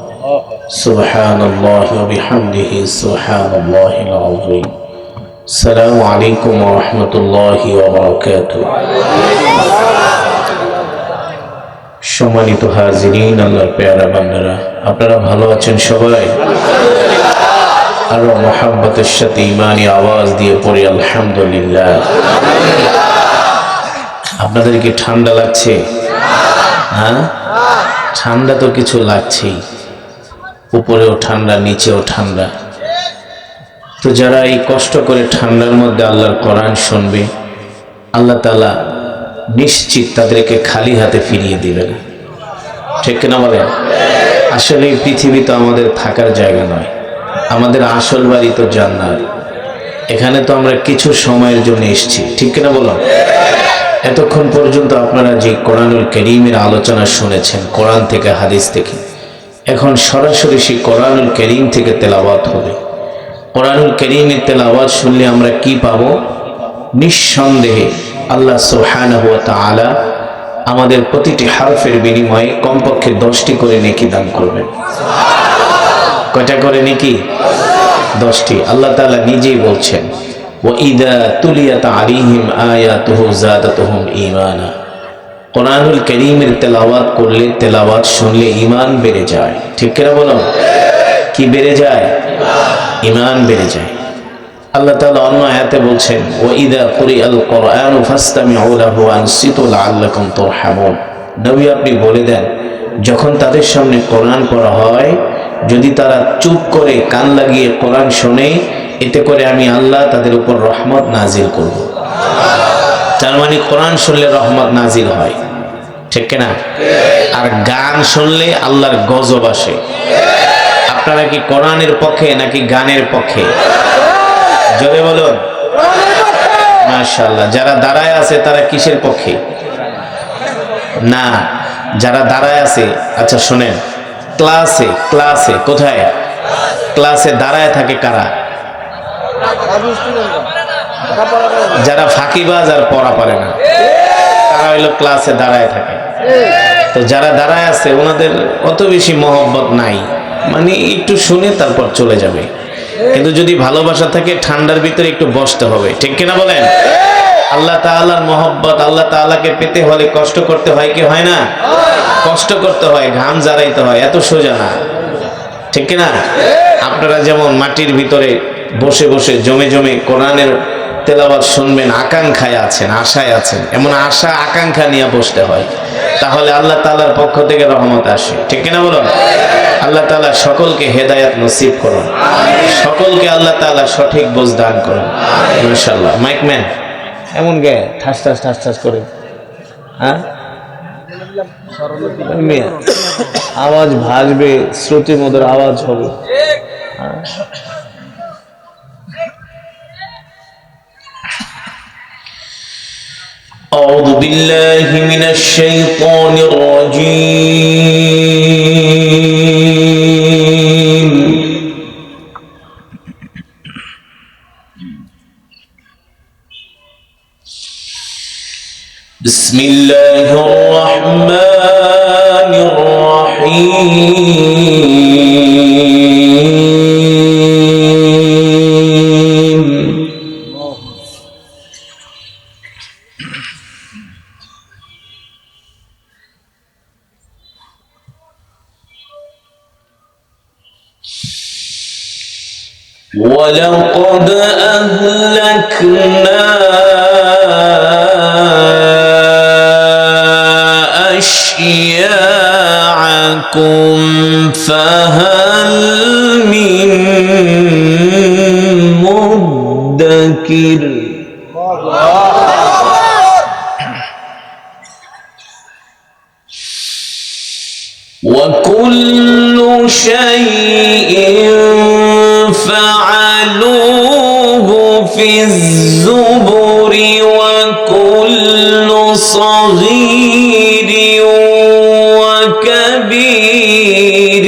সুবহানাল্লাহি ওয়া বিহামদিহি সুবহানাল্লাহিল আযীম। আসসালামু আলাইকুম ওয়া রাহমাতুল্লাহি ওয়া বারাকাতুহু। সম্মানিত হাজিরিন, আল্লাহর পেয়ারা বান্দারা, আপনারা ভালো আছেন সবাই? আরো মহব্বতের সাথে ইমানি আওয়াজ দিয়ে পড়ি আলহামদুলিল্লাহ। আপনাদের কি ঠান্ডা লাগছে? হ্যাঁ, ঠান্ডা তো কিছু লাগছেই, উপরেও ঠান্ডা নিচেও ঠান্ডা। তো যারা এই কষ্ট করে ঠান্ডার মধ্যে আল্লাহর কোরআন শুনবে, আল্লাহ তাআলা নিশ্চিত তাদেরকে খালি হাতে ফিরিয়ে দিবেন। ঠিক কিনা বলেন? আসলে এই পৃথিবী তো আমাদের থাকার জায়গা নয়, আমাদের আসল বাড়ি তো জান্নাত। এখানে তো আমরা কিছু সময়ের জন্য এসেছি, ঠিক কিনা বলো? এতক্ষণ পর্যন্ত আপনারা যে কোরআনুল কারীমের আলোচনা শুনেছেন, কোরআন থেকে হাদিস থেকে, এখন সরাসরি সেই কোরআনুল কারীম থেকে তেলাওয়াত হবে। কোরআনুল কারীমের তেলাওয়াত শুনলে আমরা কি পাবো? নিঃসন্দেহে আল্লাহ সুবহানাহু ওয়া তাআলা আমাদের প্রতিটি হারফের বিনিময়ে কমপক্ষে 10টি করে নেকি দান করবেন। কয়টা করে নেকি? 10টি। আল্লাহ তাআলা নিজেই বলছেন, ওয়াইদা তুলিয়াত আলাইহিম আয়াতুহু যাদাতুহুম ঈমানা। কোরআনুল কারীমের তেলাওয়াত করলে, তেলাওয়াত শুনলে ঈমান বেড়ে যায়। ঠিক কিনা বলো? কি বেড়ে যায়? ঈমান বেড়ে যায়। আল্লাহ তাআলা অন্য আয়াতে বলছেন, ওয়াইদা কুরিআল কুরআনু ফাসতামিউ লাহু ওয়ানসিতু লাআল্লাকুম তুরহামুন। নবী, আপনি বলে দেন, যখন তাদের সামনে কোরআন পড়া হয়, যদি তারা চুপ করে কান লাগিয়ে কোরআন শোনে, এতে করে আমি আল্লাহ তাদের উপর রহমত নাজিল করব। তার মানে কোরআন শুনলে রহমত নাজিল হয়, ঠিক কিনা? আর গান শুনলে আল্লাহর গজব আসে। আপনারা কি কোরআনের পক্ষে নাকি গানের পক্ষে? জোরে বলুন। মাশাআল্লাহ। যারা দাঁড়ায় আছে তারা কিসের পক্ষে? না, যারা দাঁড়ায় আছে, আচ্ছা শোনেন, ক্লাসে কোথায়? ক্লাসে দাঁড়ায় থাকে কারা? যারা ফাঁকিবাজ আর পড়া পারে না, তারা হইলো ক্লাসে দাঁড়ায় থাকে। তো যারা দাঁড়ায় আছে ওনাদের অত বেশি মহব্বত নাই, মানে একটু শুনে তারপর চলে যাবে। কিন্তু যদি ভালোবাসা থাকে, ঠান্ডার ভিতরে একটু বসতে হবে, ঠিক কিনা বলেন? আল্লাহ তাআলার মহব্বত, আল্লাহ তাআলাকে পেতে হলে কষ্ট করতে হয় কি হয় না? কষ্ট করতে হয়, ঘাম ঝরাইতে হয়, এত সোজা না, ঠিক কিনা? আপনারা যেমন মাটির ভিতরে বসে বসে জমে জমে কোরআনের তেলাওয়াত শুনবেন, আকাঙ্ক্ষায় আছেন, আশায় আছেন, এমন আশা আকাঙ্ক্ষা নিয়ে বসতে হয়, তাহলে আল্লাহ তাআলার পক্ষ থেকে রহমত আসে, ঠিক কিনা বলুন? আল্লাহ তাআলা সকলকে হেদায়েত নসিব করুন, সকলকে আল্লাহ তাআলা সঠিক বুঝ দান করুন। মাশাআল্লাহ। মাইকম্যান এমন গে ঠাস ঠাস ঠাস ঠাস করে, হ্যাঁ, আওয়াজ ভাসবে, শ্রুতি মধুর আওয়াজ হবে। أعوذ بالله من الشيطان الرجيم. بسم الله الرحمن الرحيم. ولقد أهلكنا أشياعكم فهل من مدكر. وكل شيء فعلوه في الزبر وكل صغير وكبير